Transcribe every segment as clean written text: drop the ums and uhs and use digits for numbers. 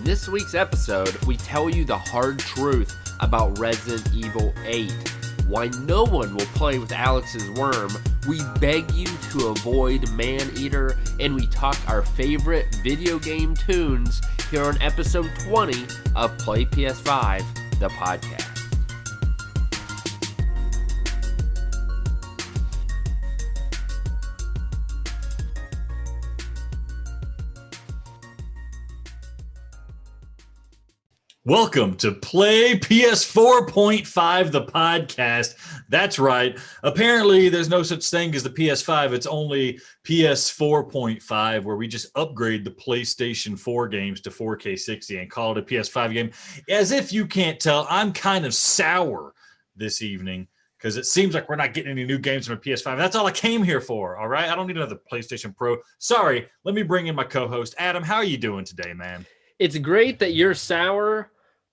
In this week's episode, we tell you the hard truth about Resident Evil 8, why no one will play with Alex's worm, we beg you to avoid Maneater, and we talk our favorite video game tunes here on episode 20 of PlayPS5, the podcast. Welcome to Play PS4.5, the podcast. That's right. Apparently, there's no such thing as the PS5. It's only PS4.5, where we just upgrade the PlayStation 4 games to 4K 60 and call it a PS5 game. As if you can't tell, I'm kind of sour this evening because it seems like we're not getting any new games from a PS5. That's all I came here for, all right? I don't need another PlayStation Pro. Sorry, let me bring in my co-host. Adam, how are you doing today, man? It's great that you're sour.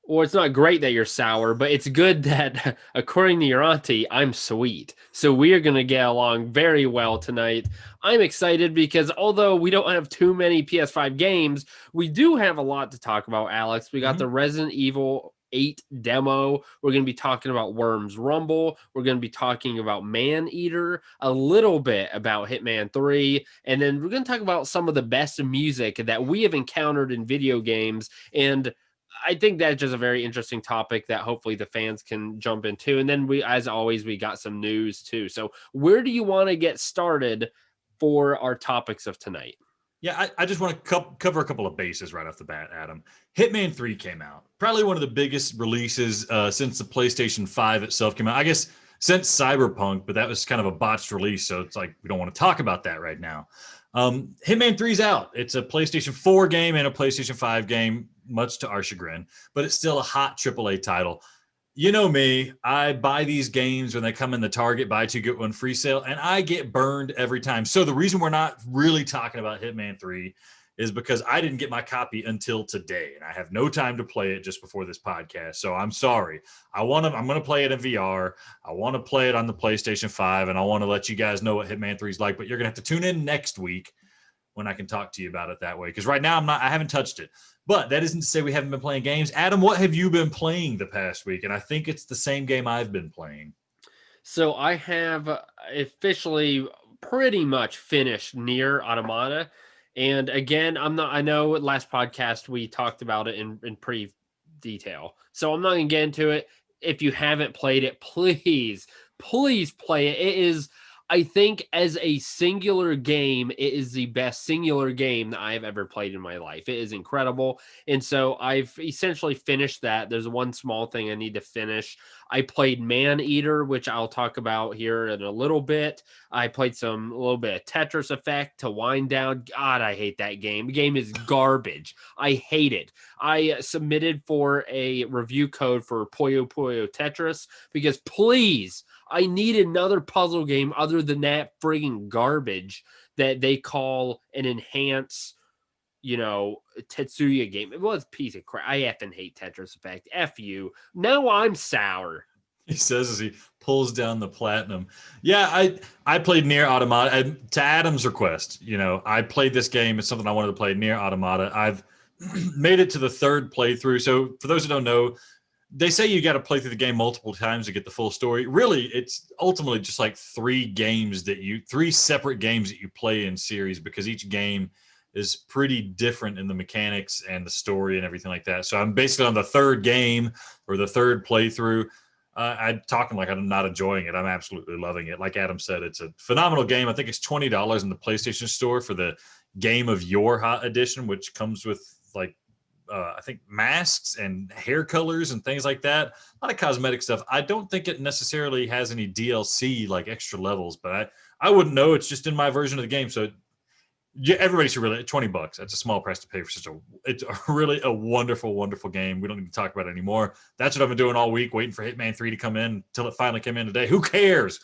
Well, it's not great that you're sour, but it's good that, according to your auntie, I'm sweet. So we are going to get along very well tonight. I'm excited because although we don't have too many PS5 games, we do have a lot to talk about, Alex. We got the Resident Evil 8 demo. We're going to be talking about Worms Rumble. We're going to be talking about Maneater, a little bit about Hitman 3, and then we're going to talk about some of the best music that we have encountered in video games. And I think that's just a very interesting topic that hopefully the fans can jump into. And then we, as always, we got some news too. So where do you want to get started for our topics of tonight? Yeah, I just want to cover a couple of bases right off the bat, Adam. Hitman 3 came out. Probably one of the biggest releases since the PlayStation 5 itself came out. I guess since Cyberpunk, but that was kind of a botched release, so it's like we don't want to talk about that right now. Hitman 3's out. It's a PlayStation 4 game and a PlayStation 5 game, much to our chagrin, but it's still a hot AAA title. You know me, I buy these games when they come in the Target buy two, get one free sale, and I get burned every time. So the reason we're not really talking about Hitman 3 is because I didn't get my copy until today, and I have no time to play it just before this podcast. So I'm sorry. I'm going to play it in VR. I want to play it on the PlayStation 5, and I want to let you guys know what Hitman 3 is like, but you're going to have to tune in next week when I can talk to you about it that way. Because right now I haven't touched it. But that isn't to say we haven't been playing games. Adam, what have you been playing the past week? And I think it's the same game I've been playing. So I have officially pretty much finished Nier Automata. And again, I know last podcast we talked about it in pretty detail. So I'm not going to get into it. If you haven't played it, please play it. It is, I think, as a singular game, it is the best singular game that I have ever played in my life. It is incredible. And so I've essentially finished that. There's one small thing I need to finish. I played Maneater, which I'll talk about here in a little bit. I played a little bit of Tetris Effect to wind down. God, I hate that game. The game is garbage. I hate it. I submitted for a review code for Puyo Puyo Tetris because please, I need another puzzle game other than that frigging garbage that they call an enhance, Tetsuya game. It was a piece of crap. I effing hate Tetris Effect. F you. Now I'm sour. He says as he pulls down the platinum. Yeah, I played Nier Automata. To Adam's request, I played this game. It's something I wanted to play, Nier Automata. I've made it to the third playthrough. So for those who don't know, they say you got to play through the game multiple times to get the full story. Really, it's ultimately just like three separate games that you play in series, because each game is pretty different in the mechanics and the story and everything like that. So I'm basically on the third game or the third playthrough. I'm talking like I'm not enjoying it. I'm absolutely loving it. Like Adam said, it's a phenomenal game. I think it's $20 in the PlayStation Store for the Game of Your Hot edition, which comes with I think masks and hair colors and things like that. A lot of cosmetic stuff. I don't think it necessarily has any DLC, like extra levels, but I wouldn't know. It's just in my version of the game. So everybody should really, $20. That's a small price to pay for it's really a wonderful, wonderful game. We don't need to talk about it anymore. That's what I've been doing all week, waiting for Hitman 3 to come in until it finally came in today. Who cares?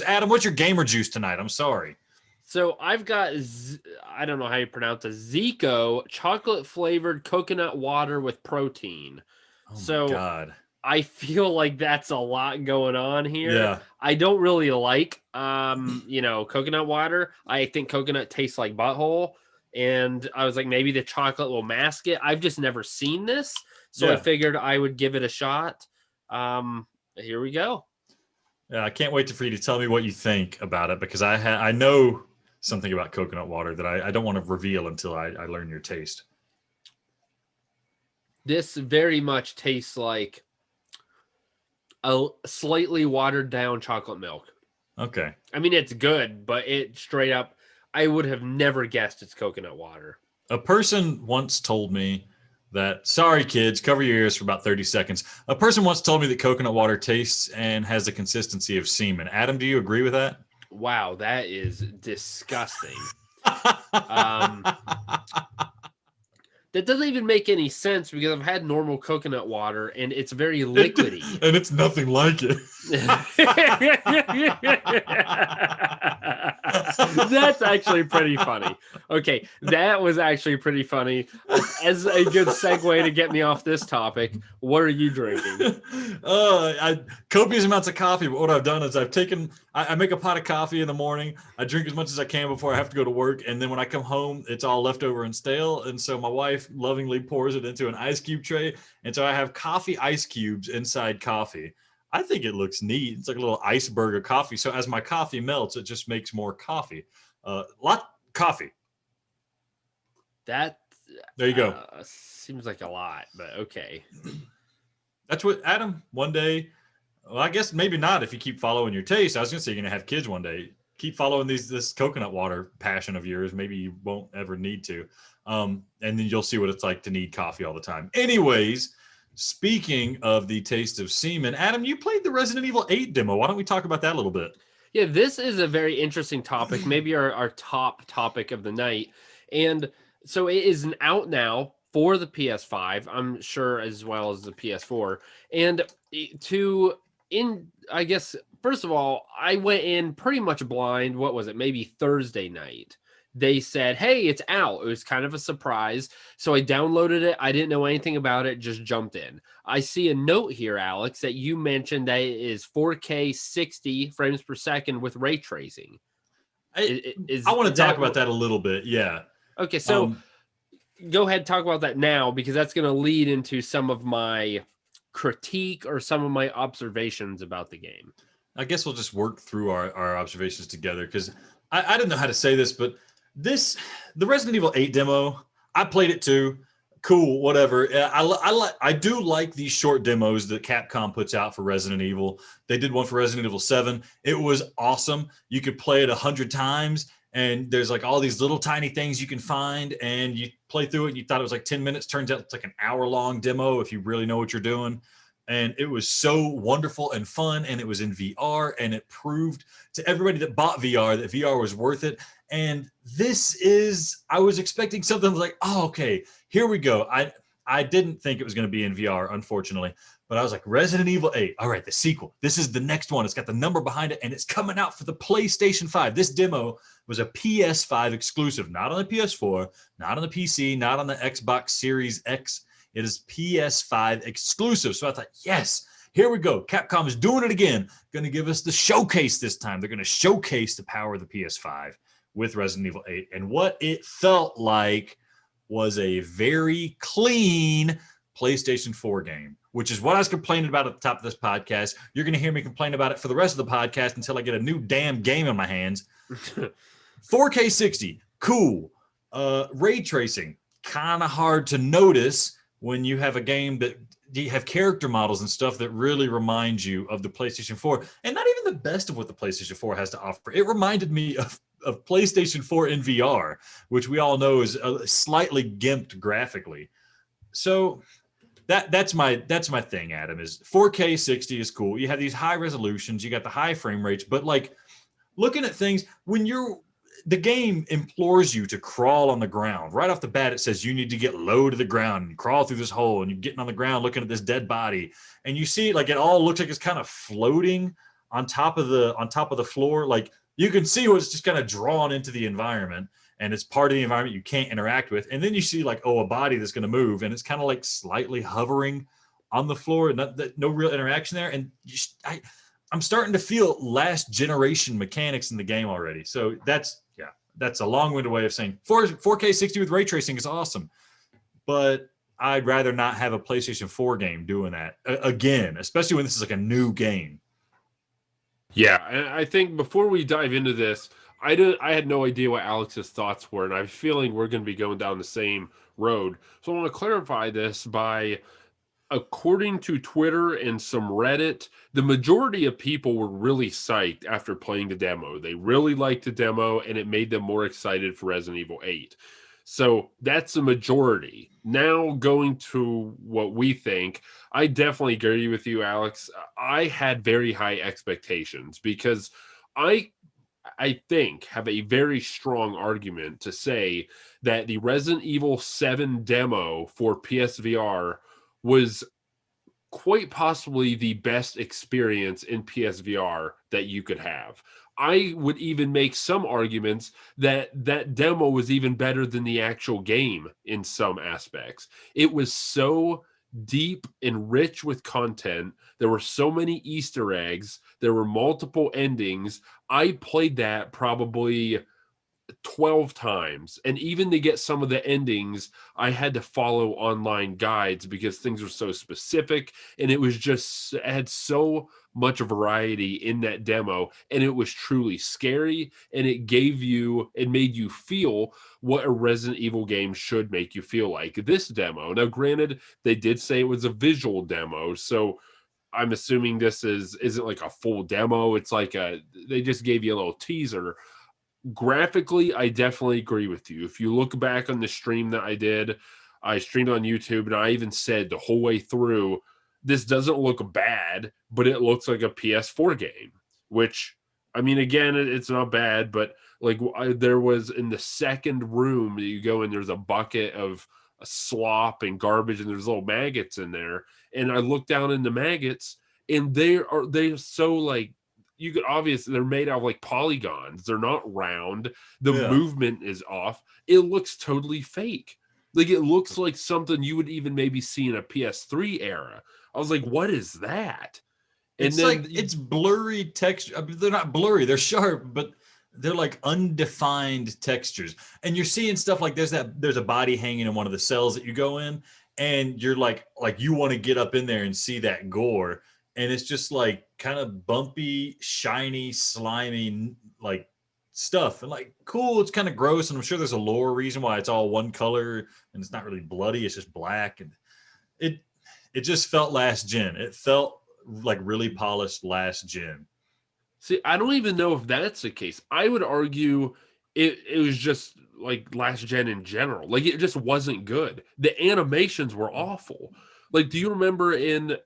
Adam, what's your gamer juice tonight? I'm sorry. So I've got, I don't know how you pronounce it, Zico chocolate flavored coconut water with protein. Oh my God. I feel like that's a lot going on here. Yeah. I don't really like, coconut water. I think coconut tastes like butthole. and I was like, maybe the chocolate will mask it. I've just never seen this, so I Yeah. figured I would give it a shot. Here we go. Yeah, I can't wait for you to tell me what you think about it, because I know something about coconut water that I don't want to reveal until I learn your taste. This very much tastes like a slightly watered down chocolate milk. Okay. I mean, it's good, but it straight up, I would have never guessed it's coconut water. A person once told me that, sorry kids, cover your ears for about 30 seconds. A person once told me that coconut water tastes and has the consistency of semen. Adam, do you agree with that? Wow, that is disgusting. That doesn't even make any sense because I've had normal coconut water and it's very liquidy. And it's nothing like it. That's actually pretty funny. Okay, that was actually pretty funny. As a good segue to get me off this topic, what are you drinking? Copious amounts of coffee, but what I've done is I make a pot of coffee in the morning. I drink as much as I can before I have to go to work, and then when I come home, it's all leftover and stale, and so my wife lovingly pours it into an ice cube tray, and so I have coffee ice cubes inside coffee. I think it looks neat. It's like a little iceberg of coffee. So as my coffee melts, it just makes more coffee. Coffee. That There you go. Seems like a lot, but okay. That's what, Adam, one day, well, I guess maybe not if you keep following your taste. I was going to say you're going to have kids one day. Keep following this coconut water passion of yours. Maybe you won't ever need to. And then you'll see what it's like to need coffee all the time. Anyways, speaking of the taste of semen, Adam, you played the Resident Evil 8 demo. Why don't we talk about that a little bit? Yeah, this is a very interesting topic, maybe our top topic of the night. And so it is out now for the PS5, I'm sure, as well as the PS4. And I guess, first of all, I went in pretty much blind. What was it? Maybe Thursday night. They said, hey, it's out. It was kind of a surprise. So I downloaded it. I didn't know anything about it, just jumped in. I see a note here, Alex, that you mentioned that it is 4K 60 frames per second with ray tracing. I want to talk about that a little bit. Yeah. Okay, so go ahead and talk about that now, because that's going to lead into some of my critique or some of my observations about the game. I guess we'll just work through our observations together, because I didn't know how to say this, but the Resident Evil 8 demo, I played it too. Cool, whatever. I do like these short demos that Capcom puts out for Resident Evil. They did one for Resident Evil 7. It was awesome. You could play it 100 times, and there's like all these little tiny things you can find, and you play through it, and you thought it was like 10 minutes. Turns out it's like an hour-long demo if you really know what you're doing. And it was so wonderful and fun, and it was in VR, and it proved to everybody that bought VR that VR was worth it. And I was expecting something like, oh, okay, here we go. I didn't think it was going to be in VR, unfortunately, but I was like, Resident Evil 8, all right, the sequel. This is the next one. It's got the number behind it, and it's coming out for the PlayStation 5. This demo was a PS5 exclusive, not on the PS4, not on the PC, not on the Xbox Series X. It is PS5 exclusive. So I thought, yes, here we go. Capcom is doing it again. Going to give us the showcase this time. They're going to showcase the power of the PS5 with Resident Evil 8. And what it felt like was a very clean PlayStation 4 game, which is what I was complaining about at the top of this podcast. You're going to hear me complain about it for the rest of the podcast until I get a new damn game in my hands. 4K 60, cool. Ray tracing, kind of hard to notice when you have a game that you have character models and stuff that really remind you of the PlayStation 4, and not even the best of what the PlayStation 4 has to offer. It reminded me of PlayStation 4 in VR, which we all know is slightly gimped graphically. So that's my thing, Adam, is 4K 60 is cool. You have these high resolutions, you got the high frame rates, but like looking at things when the game implores you to crawl on the ground. Right off the bat, it says you need to get low to the ground and crawl through this hole, and you're getting on the ground looking at this dead body, and you see like it all looks like it's kind of floating on top of the floor. Like you can see what's just kind of drawn into the environment, and it's part of the environment you can't interact with. And then you see like, oh, a body that's going to move, and it's kind of like slightly hovering on the floor, and no real interaction there. And I'm starting to feel last generation mechanics in the game already. So that's a long-winded way of saying 4K 60 with ray tracing is awesome, but I'd rather not have a PlayStation 4 game doing that again, especially when this is like a new game. Yeah, and I think before we dive into this, I had no idea what Alex's thoughts were, and I have a feeling we're going to be going down the same road. So I want to clarify this by, according to Twitter and some Reddit, the majority of people were really psyched after playing the demo. They really liked the demo, and it made them more excited for Resident Evil 8. So that's the majority. Now going to what we think, I definitely agree with you, Alex. I had very high expectations because I I think have a very strong argument to say that the Resident Evil 7 demo for PSVR was quite possibly the best experience in PSVR that you could have. I would even make some arguments that that demo was even better than the actual game in some aspects. It was so deep and rich with content. There were so many Easter eggs. There were multiple endings. I played that probably 12 times, and even to get some of the endings I had to follow online guides because things were so specific, and it had so much variety in that demo, and it was truly scary, and it made you feel what a Resident Evil game should make you feel like. This demo, now granted, they did say it was a visual demo, so I'm assuming isn't like a full demo. It's like they just gave you a little teaser. Graphically, I definitely agree with you. If you look back on the stream that I streamed on YouTube, and I even said the whole way through, this doesn't look bad, but it looks like a PS4 game, which, I mean, again, it's not bad, but like there was in the second room that you go in, there's a bucket of slop and garbage, and there's little maggots in there. And I look down in the maggots, and they're so like, you could obviously, they're made out of like polygons. They're not round. The movement is off. It looks totally fake. Like it looks like something you would even maybe see in a PS3 era. I was like, what is that? And it's like it's blurry texture. I mean, they're not blurry, they're sharp, but they're like undefined textures. And you're seeing stuff like there's a body hanging in one of the cells that you go in, and you're like you want to get up in there and see that gore. And it's just like kind of bumpy, shiny, slimy, like stuff. And like, cool, it's kind of gross. And I'm sure there's a lore reason why it's all one color and it's not really bloody. It's just black. And it just felt last gen. It felt like really polished last gen. See, I don't even know if that's the case. I would argue it was just like last gen in general. Like it just wasn't good. The animations were awful. Like, do you remember in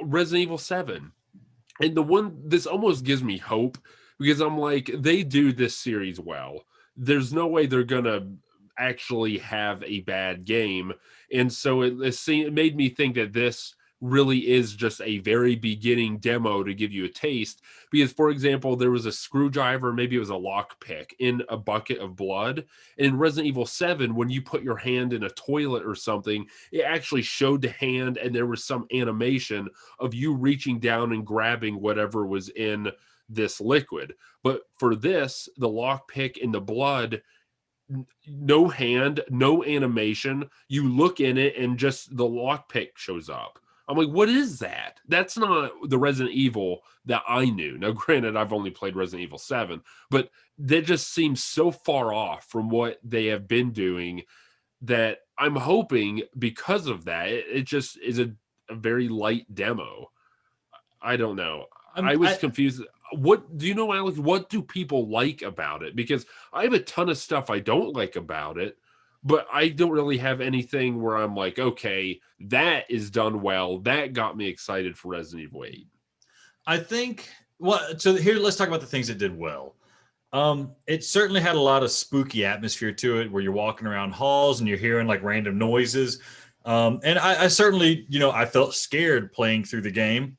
Resident Evil 7? And this almost gives me hope because I'm like, they do this series well. There's no way they're going to actually have a bad game. And so it made me think that this really is just a very beginning demo to give you a taste. Because, for example, there was a screwdriver, maybe it was a lockpick in a bucket of blood. And in Resident Evil 7, when you put your hand in a toilet or something, it actually showed the hand, and there was some animation of you reaching down and grabbing whatever was in this liquid. But for this, the lockpick in the blood, no hand, no animation. You look in it, and just the lockpick shows up. I'm like, what is that? That's not the Resident Evil that I knew. Now, granted, I've only played Resident Evil 7, but that just seems so far off from what they have been doing that I'm hoping because of that, it just is a very light demo. I don't know. I was confused. What do you know, Alex? What do people like about it? Because I have a ton of stuff I don't like about it, but I don't really have anything where I'm like, okay, that is done well. That got me excited for Resident Evil 8. I think, so here, let's talk about the things it did well. It certainly had a lot of spooky atmosphere to it where you're walking around halls and you're hearing like random noises. And I certainly, I felt scared playing through the game.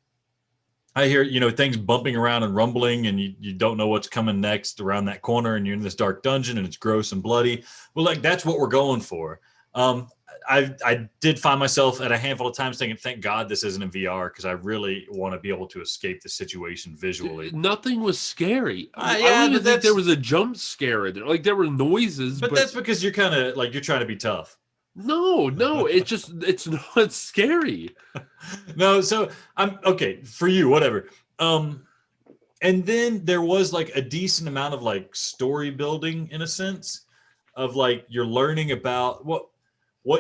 I hear, things bumping around and rumbling, and you don't know what's coming next around that corner, and you're in this dark dungeon and it's gross and bloody. Well, like that's what we're going for. I did find myself at a handful of times thinking, thank God this isn't in VR, because I really want to be able to escape the situation visually. Nothing was scary. I Yeah, don't even but think there was a jump scare in there. Like there were noises, but that's because you're kind of like, you're trying to be tough. no, it's not scary. No, so I'm okay for you, whatever. And then there was like a decent amount of like story building, in a sense, of like you're learning about what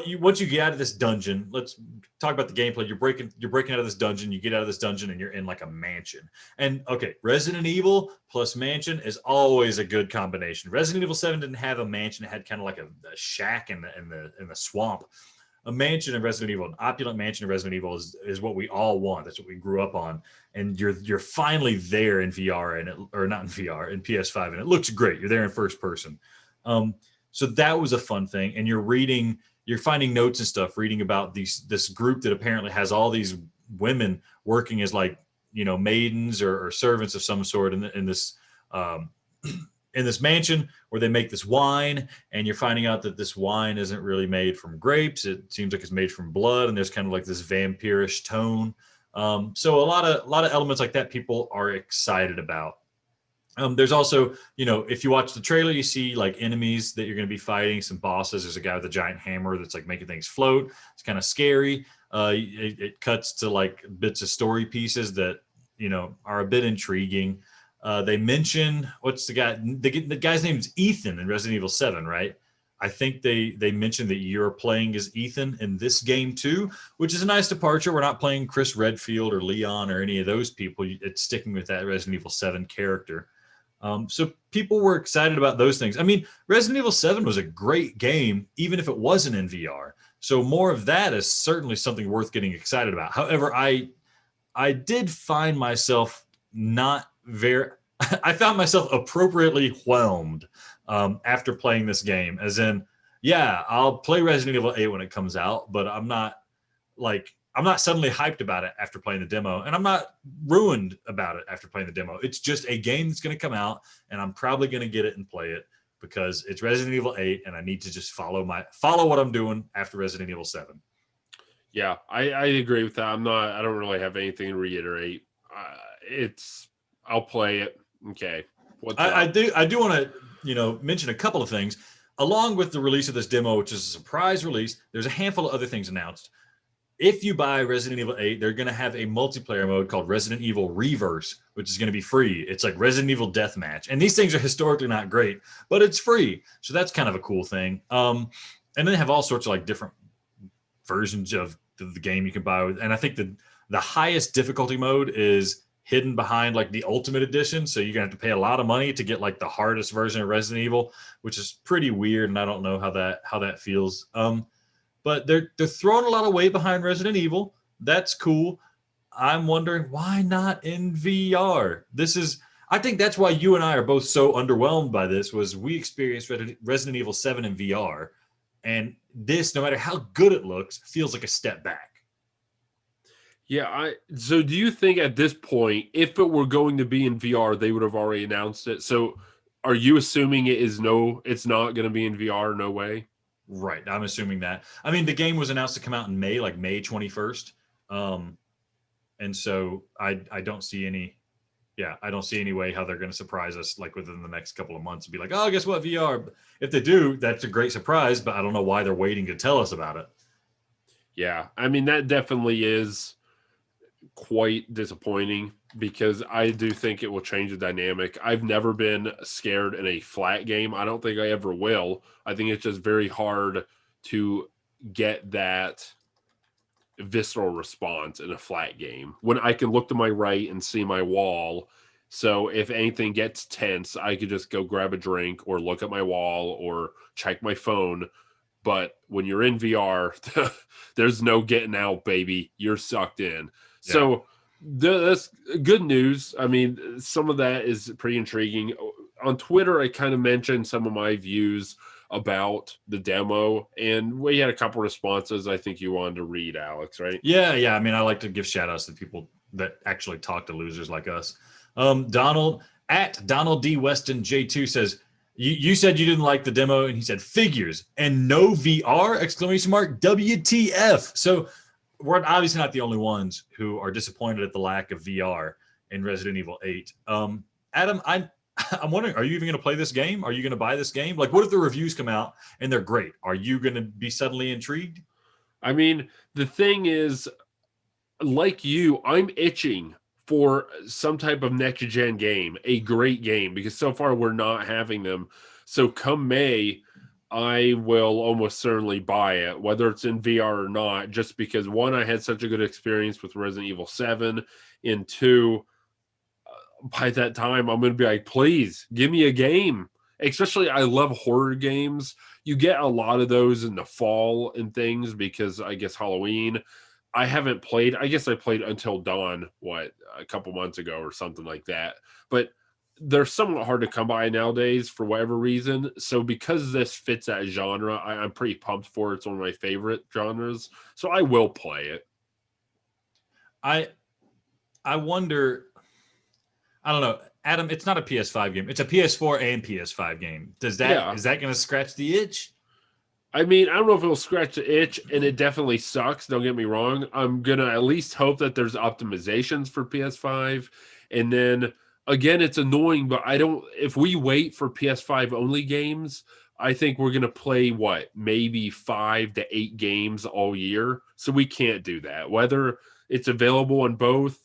you once you get out of this dungeon. Let's talk about the gameplay. You're breaking out of this dungeon. You get out of this dungeon and you're in like a mansion. And okay, Resident Evil plus mansion is always a good combination. Resident Evil 7 didn't have a mansion; it had kind of like a shack in the swamp. A mansion in Resident Evil, an opulent mansion in Resident Evil is what we all want. That's what we grew up on. And you're finally there in VR or not in VR, in PS5, and it looks great. You're there in first person. So that was a fun thing. And you're finding notes and stuff, reading about this group that apparently has all these women working as like, maidens or servants of some sort in this in this mansion where they make this wine, and you're finding out that this wine isn't really made from grapes. It seems like it's made from blood, and there's kind of like this vampirish tone. So a lot of elements like that people are excited about. There's also, if you watch the trailer, you see like enemies that you're going to be fighting, some bosses. There's a guy with a giant hammer that's like making things float. It's kind of scary. It cuts to like bits of story pieces that, are a bit intriguing. They mention, what's the guy? The guy's name is Ethan in Resident Evil 7, right? I think they mentioned that you're playing as Ethan in this game too, which is a nice departure. We're not playing Chris Redfield or Leon or any of those people. It's sticking with that Resident Evil 7 character. So people were excited about those things. I mean, Resident Evil 7 was a great game, even if it wasn't in VR. So more of that is certainly something worth getting excited about. However, I did find myself not very, I found myself appropriately whelmed after playing this game. As in, yeah, I'll play Resident Evil 8 when it comes out, but I'm not suddenly hyped about it after playing the demo, and I'm not ruined about it after playing the demo. It's just a game that's going to come out, and I'm probably going to get it and play it because it's Resident Evil 8, and I need to just follow what I'm doing after Resident Evil 7. Yeah, I agree with that. I don't really have anything to reiterate. I'll play it. Okay. I do want to, mention a couple of things. Along with the release of this demo, which is a surprise release, there's a handful of other things announced. If you buy Resident Evil 8, they're going to have a multiplayer mode called Resident Evil Reverse, which is going to be free. It's like Resident Evil Deathmatch. And these things are historically not great, but it's free. So that's kind of a cool thing. And then they have all sorts of like different versions of the game you can buy. And I think the highest difficulty mode is hidden behind like the Ultimate Edition. So you're going to have to pay a lot of money to get like the hardest version of Resident Evil, which is pretty weird. And I don't know how that feels. But they're throwing a lot of weight behind Resident Evil. That's cool. I'm wondering why not in VR? I think that's why you and I are both so underwhelmed by this. Was we experienced Resident Evil 7 in VR, and this, no matter how good it looks, feels like a step back. Yeah. So do you think at this point, if it were going to be in VR, they would have already announced it? So are you assuming it's not going to be in VR? No way. Right. I'm assuming that. I mean, the game was announced to come out in May, like May 21st. And so I don't see any way how they're going to surprise us like within the next couple of months and be like, oh, guess what, VR. If they do, that's a great surprise, but I don't know why they're waiting to tell us about it. Yeah. I mean, that definitely is quite disappointing because I do think it will change the dynamic. I've never been scared in a flat game. I don't think I ever will. I think it's just very hard to get that visceral response in a flat game when I can look to my right and see my wall. So if anything gets tense, I could just go grab a drink or look at my wall or check my phone. But when you're in VR, there's no getting out, baby. You're sucked in. Yeah. So that's good news. I mean, some of that is pretty intriguing. On Twitter, I kind of mentioned some of my views about the demo, and we had a couple responses I think you wanted to read, Alex, right? Yeah. I mean, I like to give shout outs to people that actually talk to losers like us. Donald D. Weston J2 says, You said you didn't like the demo, and he said figures and no VR! Exclamation mark! WTF? So we're obviously not the only ones who are disappointed at the lack of VR in Resident Evil 8. Adam, I'm wondering, are you even going to play this game? Are you going to buy this game? Like, what if the reviews come out and they're great? Are you going to be suddenly intrigued? I mean, the thing is, like you, I'm itching for some type of next gen game, a great game, because so far we're not having them. So come May, I will almost certainly buy it, whether it's in VR or not, just because one, I had such a good experience with Resident Evil 7, and two, by that time, I'm going to be like, please give me a game. Especially, I love horror games. You get a lot of those in the fall and things because I guess Halloween. I haven't played. I guess I played Until Dawn, a couple months ago or something like that. But they're somewhat hard to come by nowadays for whatever reason. So because this fits that genre, I'm pretty pumped for it. It's one of my favorite genres. So I will play it. I wonder. I don't know, Adam. It's not a PS5 game. It's a PS4 and PS5 game. Is that going to scratch the itch? I mean, I don't know if it'll scratch the itch, and it definitely sucks. Don't get me wrong. I'm gonna at least hope that there's optimizations for PS5, and then again, it's annoying, but I don't. If we wait for PS5 only games, I think we're gonna play maybe 5 to 8 games all year. So we can't do that. Whether it's available on both,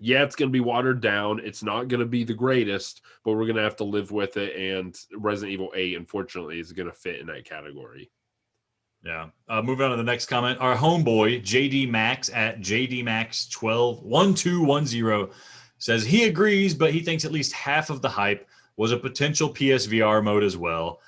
yeah, it's going to be watered down. It's not going to be the greatest, but we're going to have to live with it. And Resident Evil 8, unfortunately, is going to fit in that category. Yeah. Moving on to the next comment. Our homeboy, JD Max at JDMax121210 says he agrees, but he thinks at least half of the hype was a potential PSVR mode as well.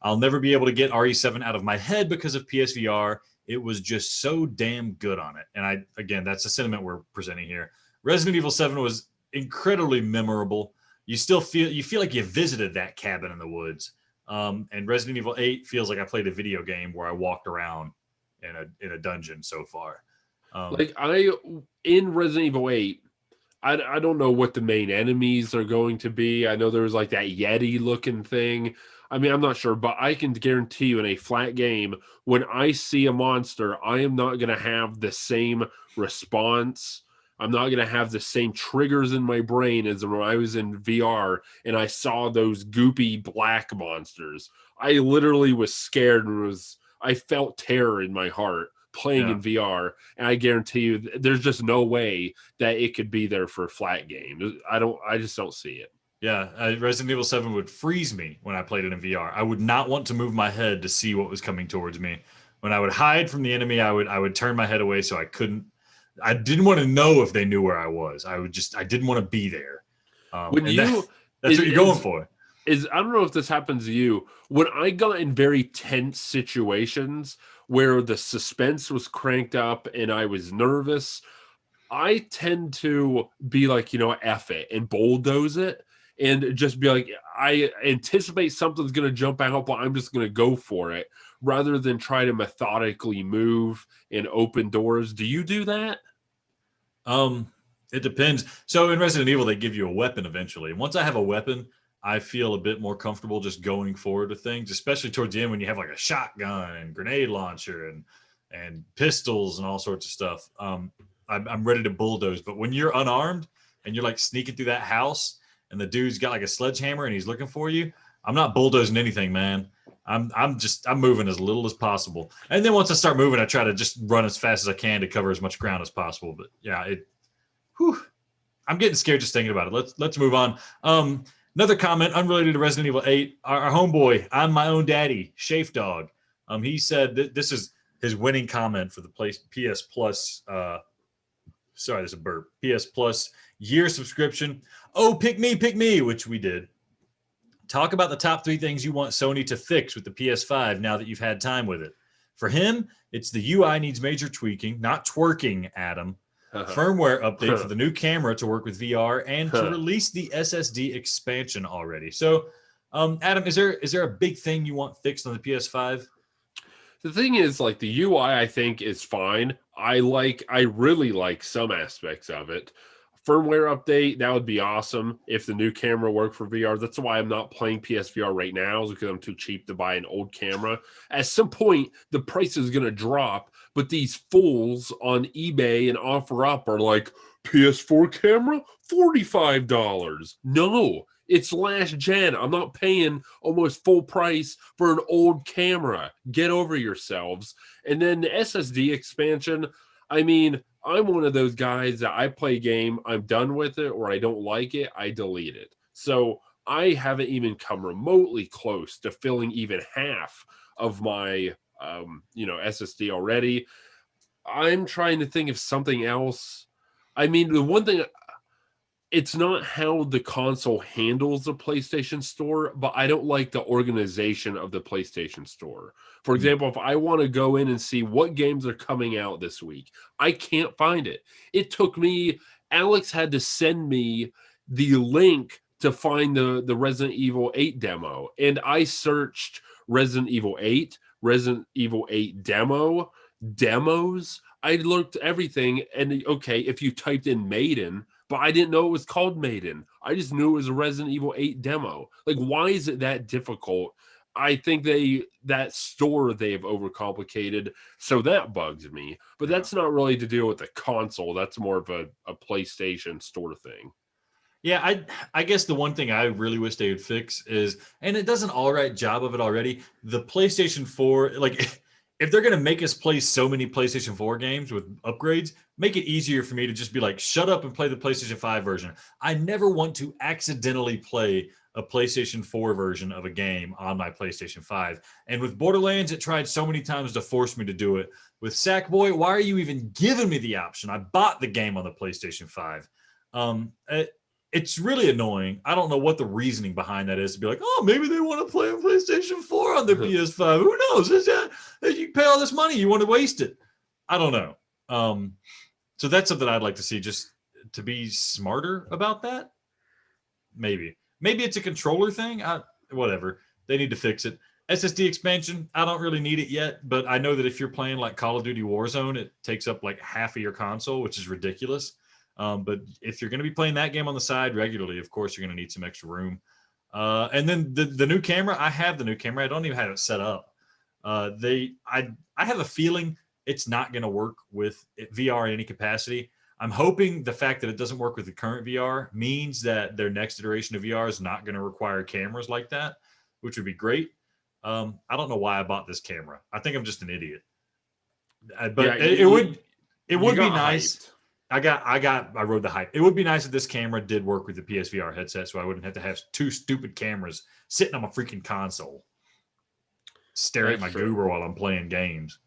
I'll never be able to get RE7 out of my head because of PSVR. It was just so damn good on it. And again, that's the sentiment we're presenting here. Resident Evil 7 was incredibly memorable. You feel like you visited that cabin in the woods. And Resident Evil 8 feels like I played a video game where I walked around in a dungeon so far. In Resident Evil 8, I don't know what the main enemies are going to be. I know there was like that Yeti looking thing. I mean, I'm not sure, but I can guarantee you in a flat game, when I see a monster, I am not going to have the same response. I'm not going to have the same triggers in my brain as when I was in VR and I saw those goopy black monsters. I literally was scared and I felt terror in my heart playing in VR. And I guarantee you, there's just no way that it could be there for a flat game. I just don't see it. Yeah, Resident Evil 7 would freeze me when I played it in VR. I would not want to move my head to see what was coming towards me. When I would hide from the enemy, I would turn my head away so I didn't want to know if they knew where I was. I didn't want to be there. That's what you're going for. I don't know if this happens to you. When I got in very tense situations where the suspense was cranked up and I was nervous, I tend to be like, F it and bulldoze it and just be like, I anticipate something's going to jump out, but I'm just going to go for it rather than try to methodically move and open doors. Do you do that? It depends. So in Resident Evil, they give you a weapon eventually. Once I have a weapon, I feel a bit more comfortable just going forward to things, especially towards the end when you have like a shotgun and grenade launcher and pistols and all sorts of stuff. I'm ready to bulldoze. But when you're unarmed and you're like sneaking through that house and the dude's got like a sledgehammer and he's looking for you, I'm not bulldozing anything, man. I'm moving as little as possible. And then once I start moving, I try to just run as fast as I can to cover as much ground as possible. But yeah, I'm getting scared just thinking about it. Let's move on. Another comment unrelated to Resident Evil 8. Our homeboy, I'm my own daddy, Shafe Dog. He said this is his winning comment for the PS Plus. Sorry, there's a burp. PS Plus year subscription. Oh, pick me, which we did. Talk about the top 3 things you want Sony to fix with the PS5 now that you've had time with it. For him, it's the UI needs major tweaking, not twerking, Adam. Firmware update for the new camera to work with VR and to release the SSD expansion already. So, Adam, is there a big thing you want fixed on the PS5? The thing is, like, the UI, I think is fine. I really like some aspects of it. firmware update, that would be awesome if the new camera worked for VR. That's why I'm not playing PSVR right now, is because I'm too cheap to buy an old camera. At some point, the price is going to drop, but these fools on eBay and OfferUp are like, PS4 camera, $45. No, it's last gen. I'm not paying almost full price for an old camera. Get over yourselves. And then the SSD expansion, I mean, I'm one of those guys that I play a game, I'm done with it, or I don't like it, I delete it. So I haven't even come remotely close to filling even half of my SSD already. I'm trying to think of something else. I mean, the one thing, it's not how the console handles the PlayStation Store, but I don't like the organization of the PlayStation Store. For example, if I want to go in and see what games are coming out this week, I can't find it. It took me, Alex had to send me the link to find the Resident Evil 8 demo. And I searched Resident Evil 8, Resident Evil 8 demos. I looked everything, and okay, if you typed in Maiden, but I didn't know it was called Maiden. I just knew it was a Resident Evil 8 demo. Like, why is it that difficult? I think that store they've overcomplicated, so that bugs me. But that's not really to do with the console. That's more of a PlayStation Store thing. Yeah, I guess the one thing I really wish they would fix is, and it does an all right job of it already, the PlayStation 4, like if they're going to make us play so many PlayStation 4 games with upgrades, make it easier for me to just be like, shut up and play the PlayStation 5 version. I never want to accidentally play a PlayStation 4 version of a game on my PlayStation 5. And with Borderlands, it tried so many times to force me to do it. With Sackboy, why are you even giving me the option? I bought the game on the PlayStation 5. It's really annoying. I don't know what the reasoning behind that is, to be like, oh, maybe they want to play on PlayStation 4 on their PS5. Who knows? You pay all this money, you want to waste it. I don't know. So that's something I'd like to see, just to be smarter about that. Maybe it's a controller thing. Whatever. They need to fix it. SSD expansion, I don't really need it yet, but I know that if you're playing like Call of Duty Warzone, it takes up like half of your console, which is ridiculous. But if you're going to be playing that game on the side regularly, of course, you're going to need some extra room. And then the new camera, I have the new camera. I don't even have it set up. I have a feeling it's not going to work with VR in any capacity. I'm hoping the fact that it doesn't work with the current VR means that their next iteration of VR is not going to require cameras like that, which would be great. I don't know why I bought this camera. I think I'm just an idiot. But it would be nice. Hyped. I rode the hype. It would be nice if this camera did work with the PSVR headset, so I wouldn't have to have two stupid cameras sitting on my freaking console, staring at my goober while I'm playing games,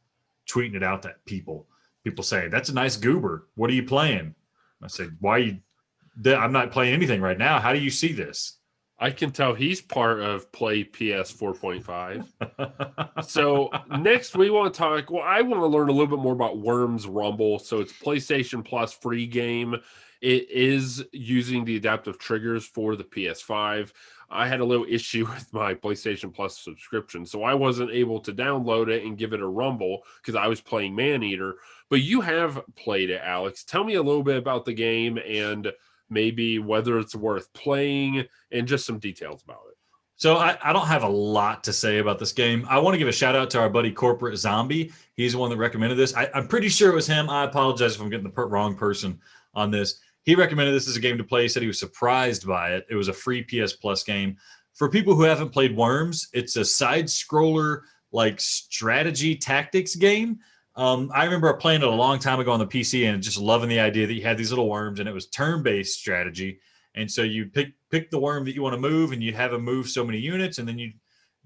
tweeting it out at people. People say, that's a nice goober. What are you playing? I said, I'm not playing anything right now. How do you see this? I can tell he's part of PlayPS 4.5. So next we want to talk, I want to learn a little bit more about Worms Rumble. So it's PlayStation Plus free game. It is using the adaptive triggers for the PS5. I had a little issue with my PlayStation Plus subscription, so I wasn't able to download it and give it a rumble because I was playing Maneater. But you have played it, Alex. Tell me a little bit about the game and maybe whether it's worth playing and just some details about it. So I don't have a lot to say about this game. I want to give a shout out to our buddy Corporate Zombie. He's the one that recommended this. I'm pretty sure it was him. I apologize if I'm getting the wrong person on this. He recommended this as a game to play. He said he was surprised by it. It was a free PS Plus game. For people who haven't played Worms, it's a side-scroller like strategy tactics game. I remember playing it a long time ago on the PC and just loving the idea that you had these little worms and it was turn-based strategy. And so you pick the worm that you want to move and you have him move so many units, and then you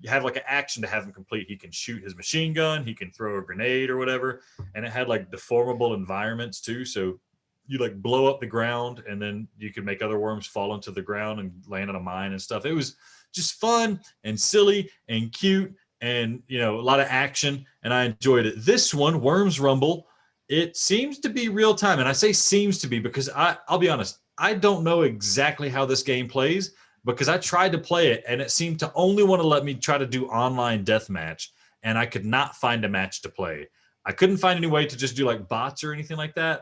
have like an action to have him complete. He can shoot his machine gun, he can throw a grenade or whatever. And it had like deformable environments too. So you like blow up the ground and then you can make other worms fall into the ground and land on a mine and stuff. It was just fun and silly and cute and, a lot of action, and I enjoyed it. This one, Worms Rumble, it seems to be real time. And I say seems to be because I'll be honest, I don't know exactly how this game plays because I tried to play it and it seemed to only want to let me try to do online deathmatch, and I could not find a match to play. I couldn't find any way to just do like bots or anything like that.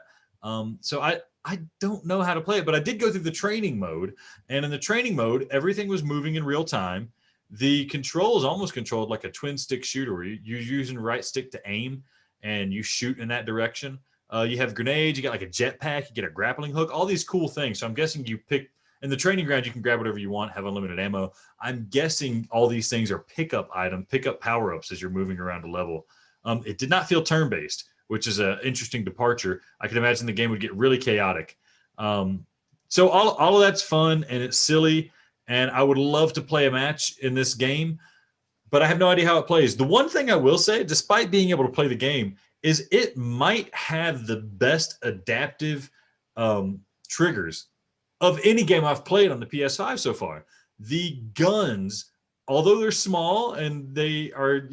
So I don't know how to play it, but I did go through the training mode. And in the training mode, everything was moving in real time. The control is almost controlled like a twin stick shooter where you're using right stick to aim and you shoot in that direction. You have grenades, you got like a jetpack, you get a grappling hook, all these cool things. So I'm guessing you pick in the training ground, you can grab whatever you want, have unlimited ammo. I'm guessing all these things are pickup power ups as you're moving around a level. It did not feel turn based, which is an interesting departure. I can imagine the game would get really chaotic. So all of that's fun and it's silly, and I would love to play a match in this game, but I have no idea how it plays. The one thing I will say, despite being able to play the game, is it might have the best adaptive triggers of any game I've played on the PS5 so far. The guns, although they're small and they are,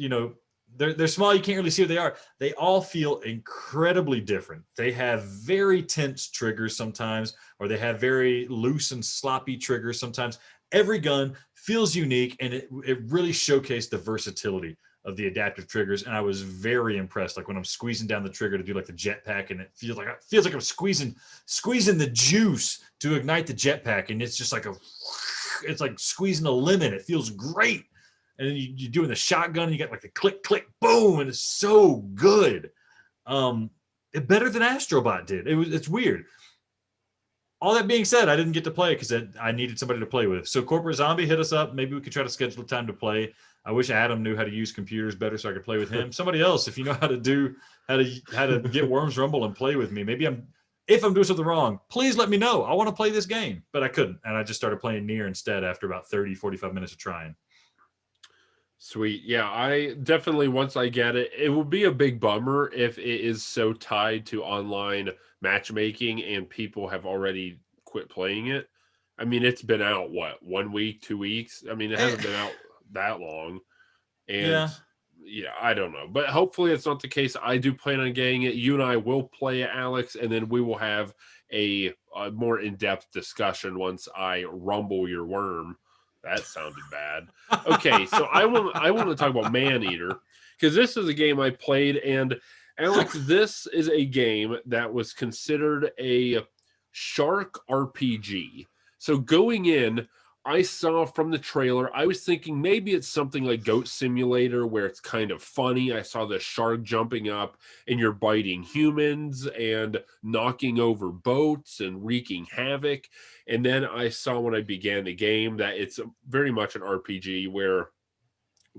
they're small, you can't really see what they are. They all feel incredibly different. They have very tense triggers sometimes, or they have very loose and sloppy triggers sometimes. Every gun feels unique, and it really showcased the versatility of the adaptive triggers, and I was very impressed. Like when I'm squeezing down the trigger to do like the jetpack, and it feels like I'm squeezing the juice to ignite the jetpack, and it's just like it's like squeezing a lemon. It feels great. And then you're doing the shotgun, and you got like the click, click, boom, and it's so good. Better than Astrobot did. It's weird. All that being said, I didn't get to play because I needed somebody to play with. So Corporate Zombie, hit us up. Maybe we could try to schedule a time to play. I wish Adam knew how to use computers better so I could play with him. Somebody else, if you know how to get Worms Rumble and play with me. If I'm doing something wrong, please let me know. I want to play this game, but I couldn't. And I just started playing Nier instead after about 30, 45 minutes of trying. Sweet. Yeah, I definitely, once I get it, it will be a big bummer if it is so tied to online matchmaking and people have already quit playing it. I mean, it's been out, what, 1 week, 2 weeks? I mean, it hasn't been out that long. And yeah, I don't know. But hopefully it's not the case. I do plan on getting it. You and I will play it, Alex, and then we will have a more in-depth discussion once I rumble your worm. That sounded bad. Okay, so I want to talk about Maneater, because this is a game I played, and Alex, this is a game that was considered a shark RPG. So going in, I saw from the trailer, I was thinking maybe it's something like Goat Simulator where it's kind of funny. I saw the shark jumping up and you're biting humans and knocking over boats and wreaking havoc. And then I saw when I began the game that it's very much an RPG where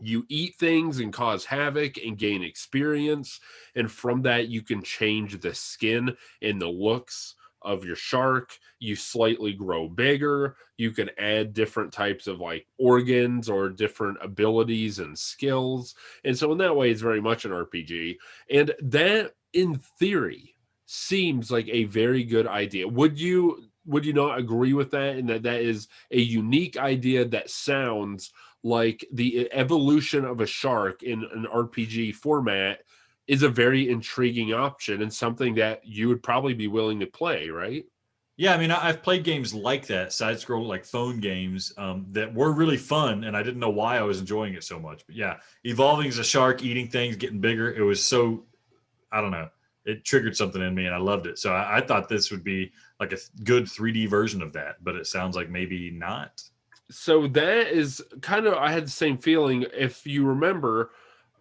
you eat things and cause havoc and gain experience. And from that, you can change the skin and the looks of your shark. You slightly grow bigger. You can add different types of like organs or different abilities and skills. And so in that way, it's very much an RPG. And that, in theory, seems like a very good idea. Would you not agree with that? And that is a unique idea that sounds like the evolution of a shark in an RPG format is a very intriguing option and something that you would probably be willing to play, right? Yeah, I mean, I've played games like that, side scroll like phone games that were really fun, and I didn't know why I was enjoying it so much. But yeah, evolving as a shark, eating things, getting bigger, it was so, I don't know, it triggered something in me, and I loved it. So I thought this would be like a good 3D version of that, but it sounds like maybe not. So that is kind of, I had the same feeling. If you remember,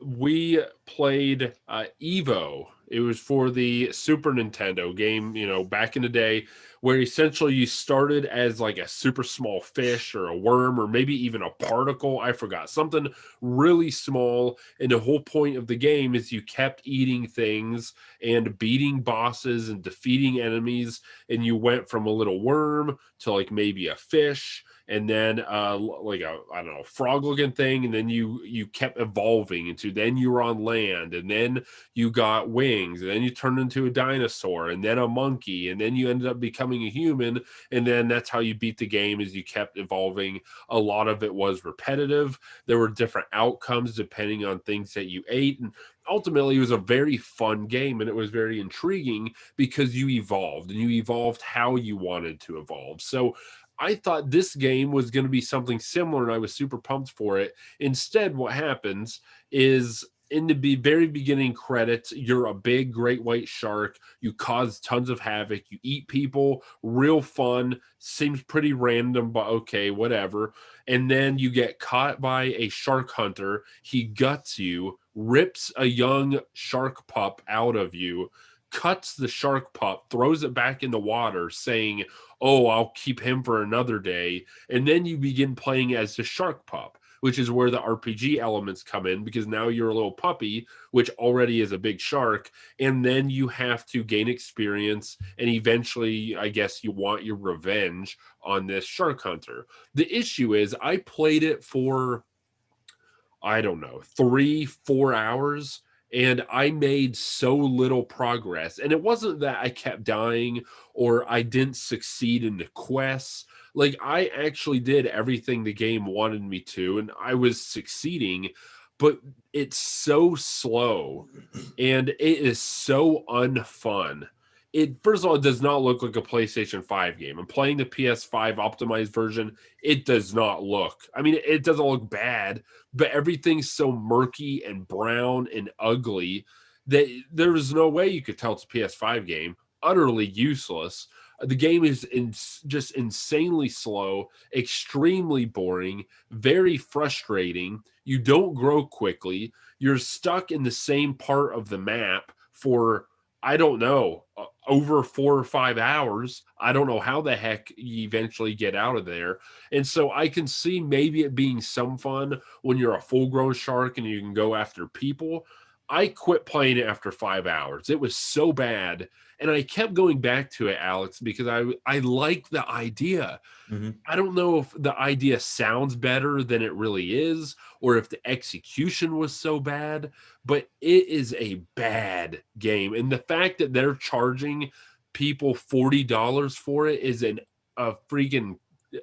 we played Evo. It was for the Super Nintendo game, back in the day, where essentially you started as like a super small fish or a worm or maybe even a particle. I forgot, something really small. And the whole point of the game is you kept eating things and beating bosses and defeating enemies. And you went from a little worm to like maybe a fish, and then like a, I don't know, frog looking thing, and then you kept evolving into, then you were on land, and then you got wings, and then you turned into a dinosaur, and then a monkey, and then you ended up becoming a human, and then that's how you beat the game, as you kept evolving. A lot of it was repetitive. There were different outcomes depending on things that you ate, and ultimately it was a very fun game, and it was very intriguing because you evolved, and you evolved how you wanted to evolve. So I thought this game was going to be something similar, and I was super pumped for it. Instead, what happens is in the very beginning credits, you're a big great white shark. You cause tons of havoc. You eat people. Real fun. Seems pretty random, but okay, whatever. And then you get caught by a shark hunter. He guts you, rips a young shark pup out of you, cuts the shark pup, throws it back in the water, saying, "Oh, I'll keep him for another day." And then you begin playing as the shark pup, which is where the RPG elements come in, because now you're a little puppy, which already is a big shark. And then you have to gain experience. And eventually, I guess you want your revenge on this shark hunter. The issue is, I played it for, I don't know, 3-4 hours, and I made so little progress. And it wasn't that I kept dying or I didn't succeed in the quests. Like, I actually did everything the game wanted me to, and I was succeeding, but it's so slow and it is so unfun. It, first of all, it does not look like a PlayStation 5 game. I'm playing the PS5 optimized version. It does not look, I mean, it doesn't look bad, but everything's so murky and brown and ugly that there is no way you could tell it's a PS5 game. Utterly useless. The game is just insanely slow, extremely boring, very frustrating. You don't grow quickly. You're stuck in the same part of the map for, I don't know, over 4 or 5 hours. I don't know how the heck you eventually get out of there. And so I can see maybe it being some fun when you're a full-grown shark and you can go after people. I quit playing it after 5 hours. It was so bad. And I kept going back to it, Alex, because I like the idea. Mm-hmm. I don't know if the idea sounds better than it really is, or if the execution was so bad, but it is a bad game. And the fact that they're charging people $40 for it is a freaking,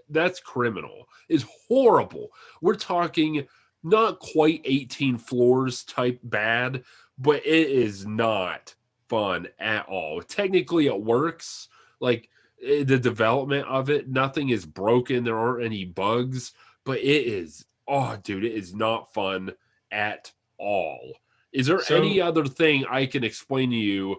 that's criminal. It's horrible. We're talking not quite 18 floors type bad, but it is not fun at all. Technically, it works. Like, the development of it, nothing is broken. There aren't any bugs, but it is, oh, dude, it is not fun at all. Is there any other thing I can explain to you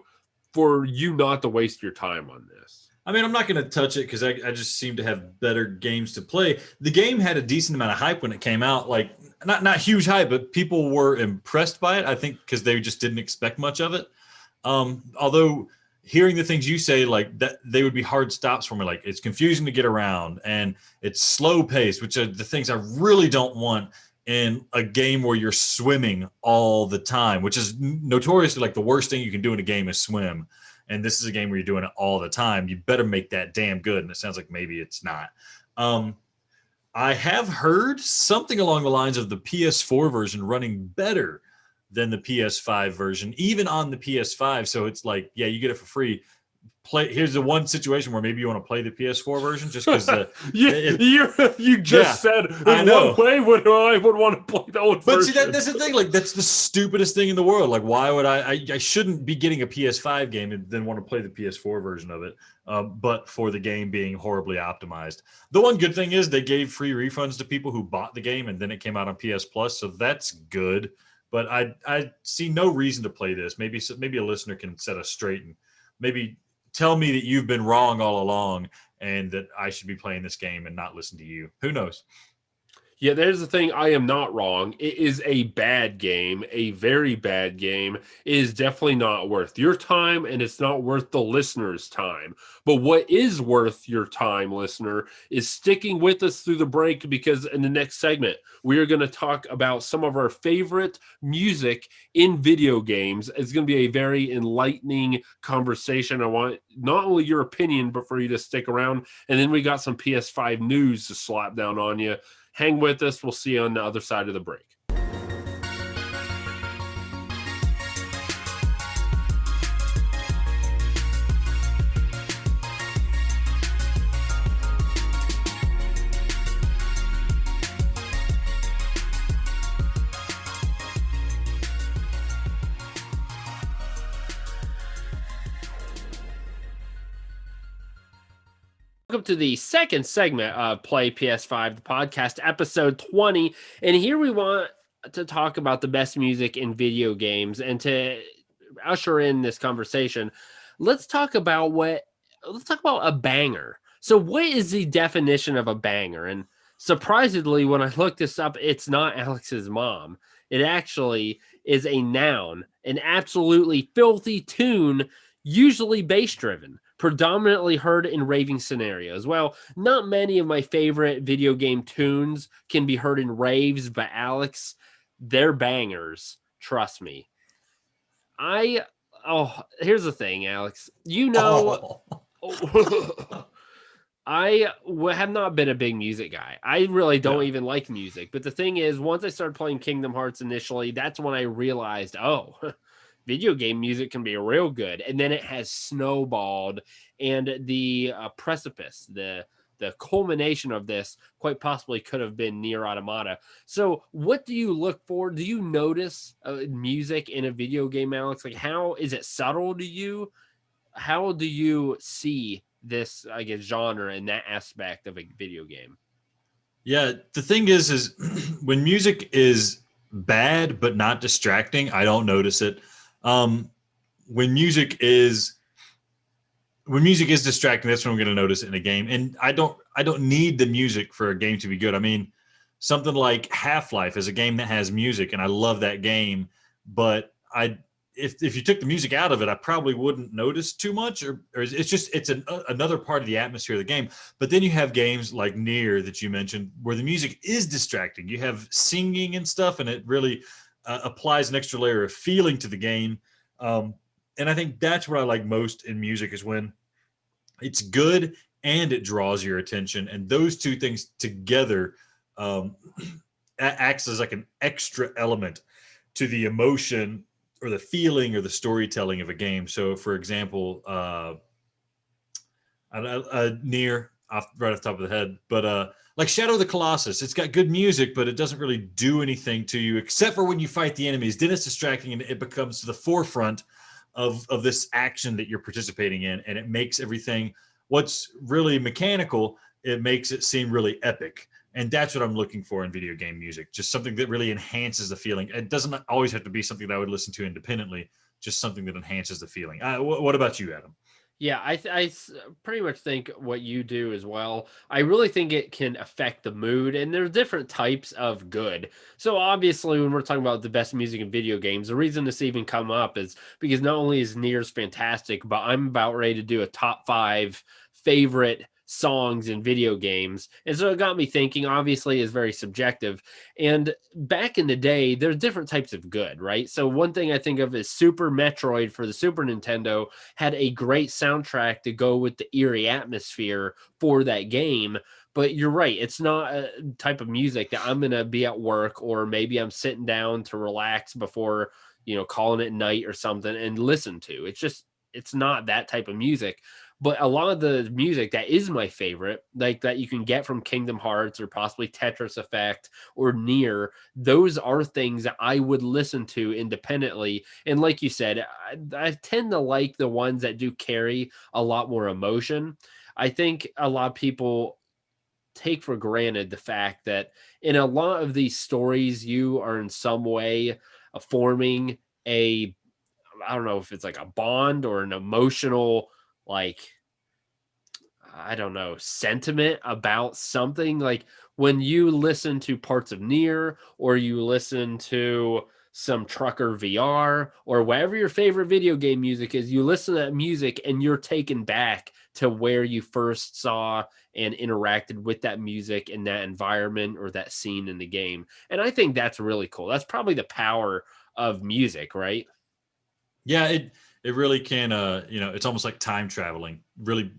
for you not to waste your time on this? I mean, I'm not going to touch it because I just seem to have better games to play. The game had a decent amount of hype when it came out. Like, not huge hype, but people were impressed by it, I think, because they just didn't expect much of it. Although hearing the things you say, like that, they would be hard stops for me. Like, it's confusing to get around and it's slow paced, which are the things I really don't want in a game where you're swimming all the time, which is notoriously like the worst thing you can do in a game is swim. And this is a game where you're doing it all the time. You better make that damn good. And it sounds like maybe it's not. I have heard something along the lines of the PS4 version running better than the PS5 version, even on the PS5. So it's like, yeah, you get it for free. Here's the one situation where maybe you want to play the PS4 version just because you just said I know. What way would I would want to play the old version? But see, that's the thing. Like, that's the stupidest thing in the world. Like, why would I shouldn't be getting a PS5 game and then want to play the PS4 version of it, but for the game being horribly optimized. The one good thing is they gave free refunds to people who bought the game and then it came out on PS Plus, so that's good. But I see no reason to play this. Maybe a listener can set us straight and maybe tell me that you've been wrong all along and that I should be playing this game and not listen to you. Who knows? Yeah, there's the thing. I am not wrong. It is a bad game, a very bad game. It is definitely not worth your time, and it's not worth the listener's time. But what is worth your time, listener, is sticking with us through the break, because in the next segment, we are going to talk about some of our favorite music in video games. It's going to be a very enlightening conversation. I want not only your opinion, but for you to stick around. And then we got some PS5 news to slap down on you. Hang with us. We'll see you on the other side of the break. Welcome to the second segment of Play PS5, the podcast, episode 20. And here we want to talk about the best music in video games and to usher in this conversation, let's talk about a banger. So what is the definition of a banger? And surprisingly, when I looked this up, it's not Alex's mom. It actually is a noun, an absolutely filthy tune, usually bass driven, predominantly heard in raving scenarios. Well, not many of my favorite video game tunes can be heard in raves, but Alex, they're bangers. Trust me. I here's the thing, Alex. You know, Oh. have not been a big music guy. I really don't Yeah. even like music. But the thing is, once I started playing Kingdom Hearts initially, that's when I realized, oh, video game music can be real good. And then it has snowballed, and the precipice, the culmination of this quite possibly could have been Near Automata. So, what do you look for? Do you notice music in a video game, Alex? Like, how is it subtle to you? How do you see this, I guess, genre and that aspect of a video game? Yeah, the thing is when music is bad but not distracting, I don't notice it. Um, when music is when music is distracting, that's when I'm going to notice it in a game. And I don't need the music for a game to be good. I mean, something like Half-Life is a game that has music, and I love that game. But if you took the music out of it, I probably wouldn't notice too much. Or it's another part of the atmosphere of the game. But then you have games like Near that you mentioned, where the music is distracting. You have singing and stuff, and it really applies an extra layer of feeling to the game. And I think that's what I like most in music is when it's good and it draws your attention, and those two things together um, acts as like an extra element to the emotion or the feeling or the storytelling of a game. So, for example, Near right off the top of the head, but like Shadow of the Colossus, it's got good music, but it doesn't really do anything to you except for when you fight the enemies. Then it's distracting, and it becomes to the forefront of this action that you're participating in, and it makes everything what's really mechanical. It makes it seem really epic, and that's what I'm looking for in video game music. Just something that really enhances the feeling. It doesn't always have to be something that I would listen to independently. Just something that enhances the feeling. What about you, Adam? Yeah, pretty much think what you do as well. I really think it can affect the mood, and there's different types of good. So obviously, when we're talking about the best music in video games, the reason this even come up is because not only is Near's fantastic, but I'm about ready to do a top 5 favorite songs in video games. And so it got me thinking, obviously is very subjective. And back in the day, there's different types of good, right? So one thing I think of is Super Metroid for the Super Nintendo had a great soundtrack to go with the eerie atmosphere for that game. But you're right, it's not a type of music that I'm going to be at work, or maybe I'm sitting down to relax before, calling it night or something and listen to. It's not that type of music. But a lot of the music that is my favorite, like that you can get from Kingdom Hearts or possibly Tetris Effect or Near, those are things that I would listen to independently. And like you said, I tend to like the ones that do carry a lot more emotion. I think a lot of people take for granted the fact that in a lot of these stories, you are in some way forming a, I don't know if it's like a bond or an emotional, like, I don't know, sentiment about something. Like when you listen to parts of Near, or you listen to some Trucker VR, or whatever your favorite video game music is, you listen to that music and you're taken back to where you first saw and interacted with that music in that environment or that scene in the game. And I think that's really cool. That's probably the power of music, right? Yeah, it really can. It's almost like time traveling. Really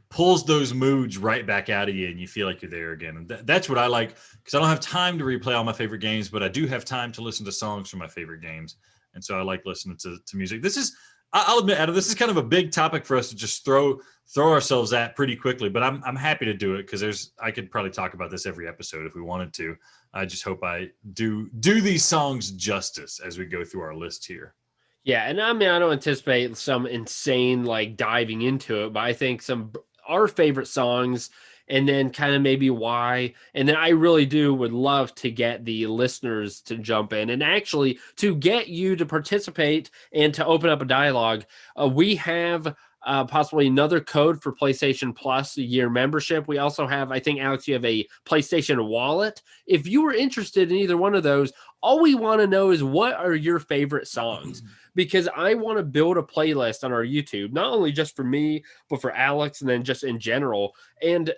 pulls those moods right back out of you, and you feel like you're there again. And that's what I like, because I don't have time to replay all my favorite games, but I do have time to listen to songs from my favorite games. And so I like listening to music. I'll admit, Adam, this is kind of a big topic for us to just throw ourselves at pretty quickly, but I'm happy to do it, because I could probably talk about this every episode if we wanted to. I just hope I do these songs justice as we go through our list here. Yeah, and I mean, I don't anticipate some insane like diving into it, but I think some our favorite songs and then kind of maybe why. And then I really would love to get the listeners to jump in and actually to get you to participate and to open up a dialogue. We have possibly another code for PlayStation Plus year membership. We also have, I think, Alex, you have a PlayStation wallet. If you were interested in either one of those, all we want to know is what are your favorite songs? Because I want to build a playlist on our YouTube, not only just for me, but for Alex and then just in general. And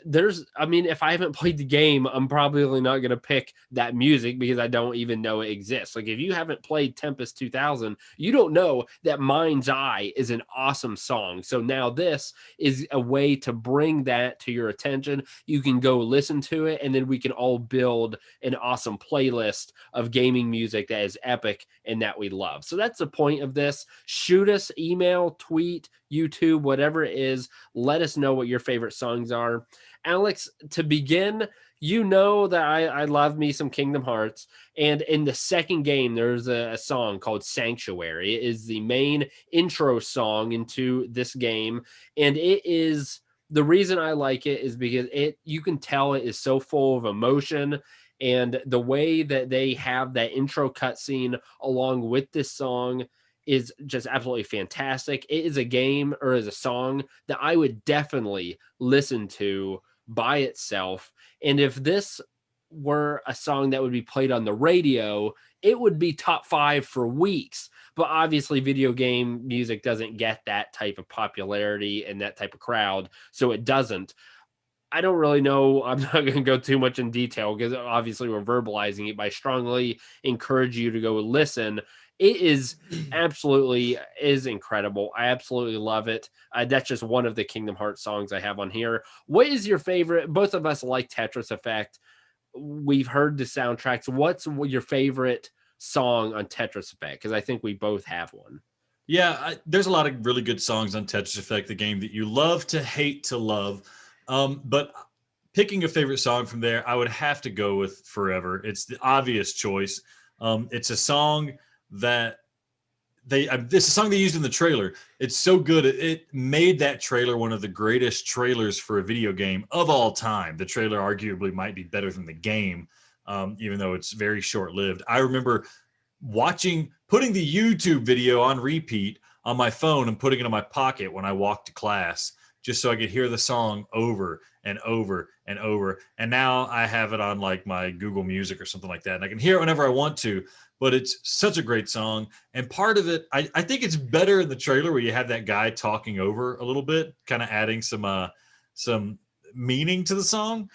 I mean, if I haven't played the game, I'm probably not going to pick that music because I don't even know it exists. Like if you haven't played Tempest 2000, you don't know that Mind's Eye is an awesome song. So now this is a way to bring that to your attention. You can go listen to it, and then we can all build an awesome playlist of gaming music that is epic and that we love. So that's the point of this. Shoot us, email, tweet, YouTube, whatever it is. Let us know what your favorite songs are. Alex, to begin, you know that I love me some Kingdom Hearts. And in the second game, there's a song called Sanctuary. It is the main intro song into this game. And it is the reason I like it is because you can tell it is so full of emotion. And the way that they have that intro cutscene along with this song is just absolutely fantastic. It is a game or is a song that I would definitely listen to by itself. And if this were a song that would be played on the radio, it would be top 5 for weeks. But obviously, video game music doesn't get that type of popularity and that type of crowd, so it doesn't. I don't really know. I'm not going to go too much in detail because obviously we're verbalizing it, but I strongly encourage you to go listen. It is absolutely is incredible. I absolutely love it. That's just one of the Kingdom Hearts songs I have on here. What is your favorite? Both of us like Tetris Effect. We've heard the soundtracks. What's your favorite song on Tetris Effect? Because I think we both have one. Yeah, there's a lot of really good songs on Tetris Effect, the game that you love to hate to love. But picking a favorite song from there, I would have to go with Forever. It's the obvious choice. It's a song that it's a song they used in the trailer. It's so good. It made that trailer one of the greatest trailers for a video game of all time. The trailer arguably might be better than the game, even though it's very short-lived. I remember putting the YouTube video on repeat on my phone and putting it in my pocket when I walked to class, just so I could hear the song over and over and over. And now I have it on like my Google Music or something like that. And I can hear it whenever I want to, but it's such a great song. And part of it, I think it's better in the trailer where you have that guy talking over a little bit, kind of adding some meaning to the song.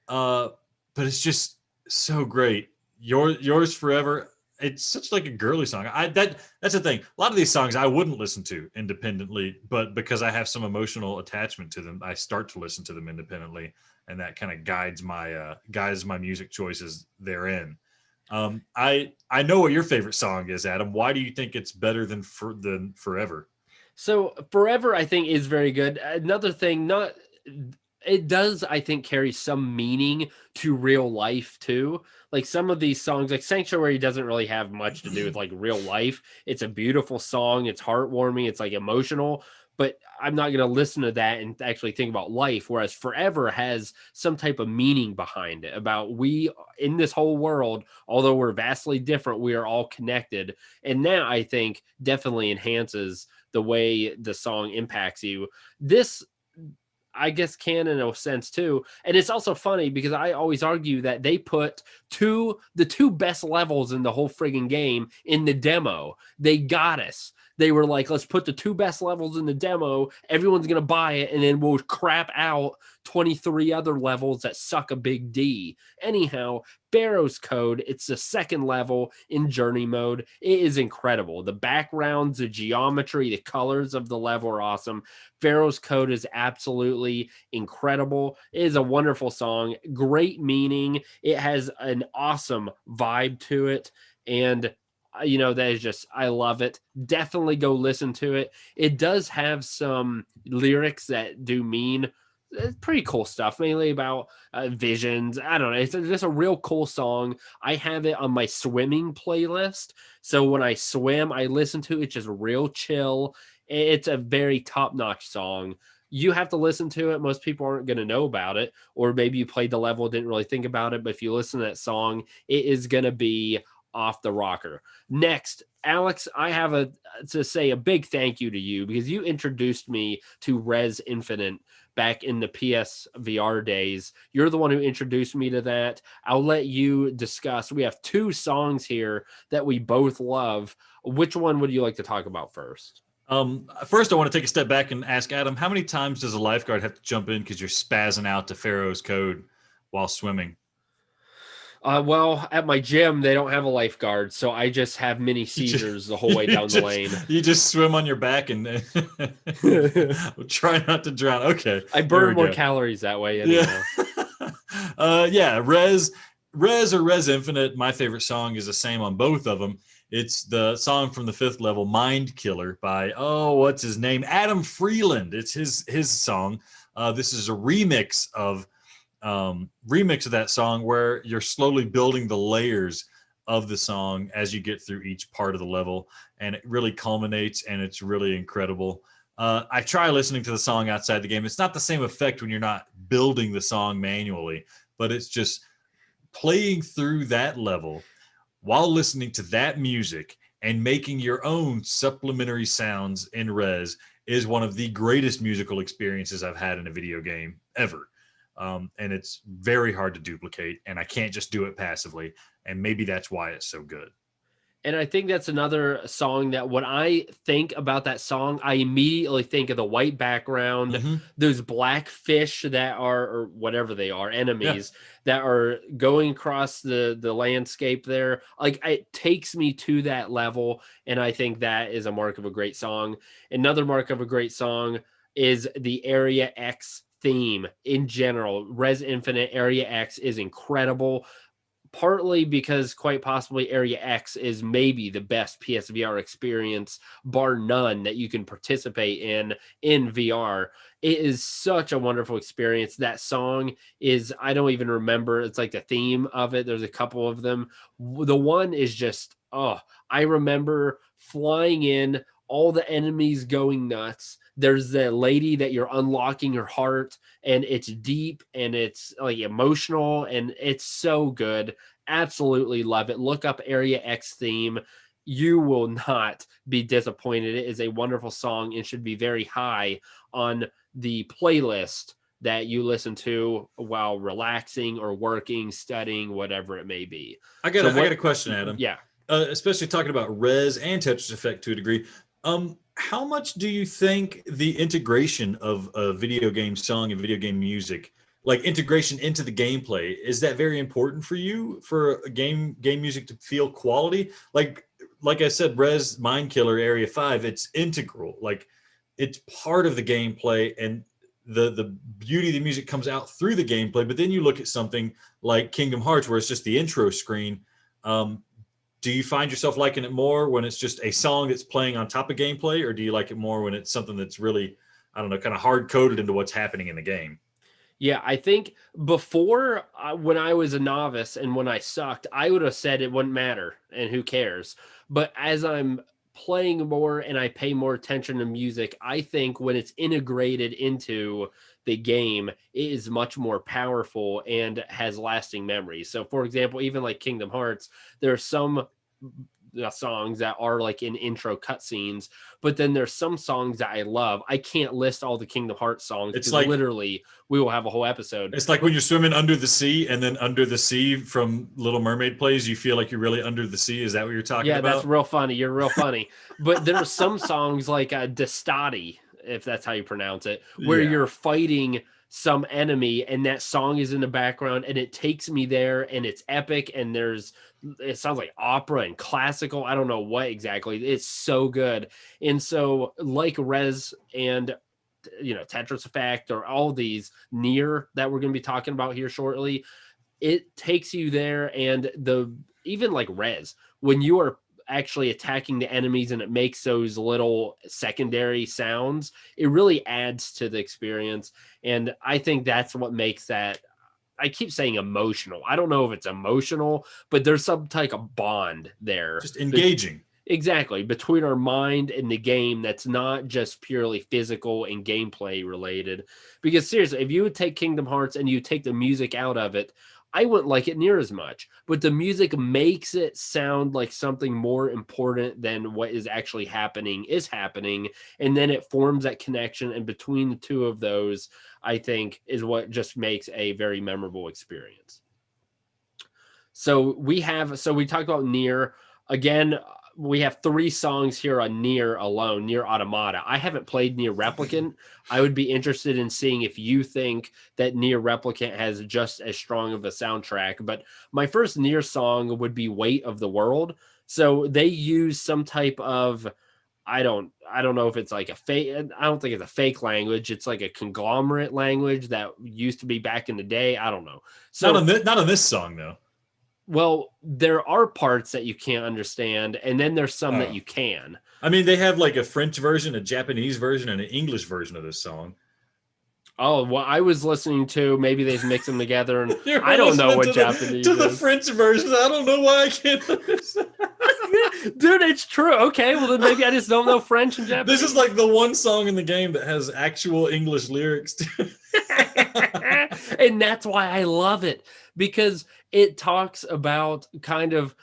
But it's just so great. Yours Forever. It's such like a girly song. That's the thing. A lot of these songs I wouldn't listen to independently, but because I have some emotional attachment to them, I start to listen to them independently, and that kind of guides my music choices therein. I know what your favorite song is, Adam. Why do you think it's better than Forever? So Forever, I think, is very good. Another thing, it does, I think, carry some meaning to real life too. Like some of these songs, like Sanctuary doesn't really have much to do with like real life. It's a beautiful song. It's heartwarming. It's like emotional, but I'm not going to listen to that and actually think about life. Whereas Forever has some type of meaning behind it about we in this whole world, although we're vastly different, we are all connected. And that I think definitely enhances the way the song impacts you. This I guess can in a sense too. And it's also funny because I always argue that they put the two best levels in the whole friggin' game in the demo. They got us. They were like, let's put the two best levels in the demo. Everyone's going to buy it. And then we'll crap out 23 other levels that suck a big D. Anyhow, Pharaoh's Code, it's the second level in journey mode. It is incredible. The backgrounds, the geometry, the colors of the level are awesome. Pharaoh's Code is absolutely incredible. It is a wonderful song, great meaning. It has an awesome vibe to it. And that is just, I love it. Definitely go listen to it. It does have some lyrics that do mean pretty cool stuff, mainly about visions. I don't know. It's just a real cool song. I have it on my swimming playlist. So when I swim, I listen to it. It's just real chill. It's a very top-notch song. you have to listen to it. Most people aren't going to know about it, or maybe you played the level, didn't really think about it. But if you listen to that song, it is going to be off the rocker. Next, Alex, I have to say a big thank you to you because you introduced me to Res Infinite back in the PSVR days. You're the one who introduced me to that. I'll let you discuss. We have 2 songs here that we both love. Which one would you like to talk about first? First, I want to take a step back and ask Adam, how many times does a lifeguard have to jump in because you're spazzing out to Pharaoh's Code while swimming? Well, at my gym, they don't have a lifeguard, so I just have mini seizures the whole way down the lane. You just swim on your back and try not to drown. Okay. I burn more calories that way anyhow. Yeah. Res or Res Infinite, my favorite song is the same on both of them. It's the song from the 5th level, Mind Killer, by, what's his name? Adam Freeland. It's his song. This is a remix of that song where you're slowly building the layers of the song as you get through each part of the level, and it really culminates, and it's really incredible. I try listening to the song outside the game. It's not the same effect when you're not building the song manually, but it's just playing through that level while listening to that music and making your own supplementary sounds in Res is one of the greatest musical experiences I've had in a video game ever. And it's very hard to duplicate, and I can't just do it passively. And maybe that's why it's so good. And I think that's another song that when I think about that song, I immediately think of the white background, those black fish that are, or whatever they are, enemies that are going across the landscape there. Like, it takes me to that level. And I think that is a mark of a great song. Another mark of a great song is the Area X theme in general. Res Infinite Area X is incredible. Partly because quite possibly Area X is maybe the best PSVR experience, bar none, that you can participate in VR. It is such a wonderful experience. That song is, I don't even remember. It's like the theme of it. There's a couple of them. The one is just, I remember flying in, all the enemies going nuts. There's the lady that you're unlocking her heart, and it's deep and it's like emotional, and it's so good. Absolutely love it. Look up Area X theme. You will not be disappointed. It is a wonderful song and should be very high on the playlist that you listen to while relaxing or working, studying, whatever it may be. I got a question, Adam. Yeah. Especially talking about Res and Tetris Effect to a degree. How much do you think the integration of a video game song and video game music, like integration into the gameplay, is that very important for you for a game music to feel quality? Like I said, Res Mind Killer Area 5, it's integral. Like, it's part of the gameplay, and the beauty of the music comes out through the gameplay. But then you look at something like Kingdom Hearts, where it's just the intro screen. Do you find yourself liking it more when it's just a song that's playing on top of gameplay, or do you like it more when it's something that's really, I don't know, kind of hard-coded into what's happening in the game? Yeah, I think before, when I was a novice and when I sucked, I would have said it wouldn't matter and who cares. But as I'm playing more and I pay more attention to music, I think when it's integrated into the game, it is much more powerful and has lasting memories. So, for example, even like Kingdom Hearts, there are some songs that are like in intro cutscenes, but then there's some songs that I love. I can't list all the Kingdom Hearts songs. It's like, literally, we will have a whole episode. It's like when you're swimming under the sea, and then Under the Sea from Little Mermaid plays, you feel like you're really under the sea. Is that what you're talking about? Yeah, that's real funny. You're real funny. But there are some songs like Destati, if that's how you pronounce it, where you're fighting some enemy and that song is in the background and it takes me there and it's epic, and it sounds like opera and classical. I don't know what exactly. It's so good. And so like Res and Tetris Effect or all these Nier that we're going to be talking about here shortly, it takes you there. And even like Res, when you are actually attacking the enemies and it makes those little secondary sounds, it really adds to the experience. And I think that's what makes that, I keep saying emotional. I don't know if it's emotional, but there's some type of bond there. Just engaging. Exactly. Between our mind and the game, that's not just purely physical and gameplay related. Because seriously, if you would take Kingdom Hearts and you take the music out of it, I wouldn't like it near as much. But the music makes it sound like something more important than what is actually happening is happening. And then it forms that connection. And between the two of those, I think is what just makes a very memorable experience. So we talked about Near again. We have three songs here on Near alone, Near Automata. I haven't played Near Replicant. I would be interested in seeing if you think that Near Replicant has just as strong of a soundtrack. But my first Near song would be Weight of the World. So they use some type of I don't know if it's like a fake. I don't think it's a fake language. It's like a conglomerate language that used to be back in the day. I don't know. Not So on not on this song though. well, there are parts that you can't understand, and then there's some that Oh. you can. I mean, they have like a French version, a Japanese version, and an English version of this song. Oh, well, I was listening to maybe they mix them together, and You're I don't know listening what to Japanese to the is. French version. I don't know why I can't understand. Dude, it's true. Okay, well then maybe I just don't know French and Japanese. This is like the one song in the game that has actual English lyrics to And that's why I love it, because it talks about kind of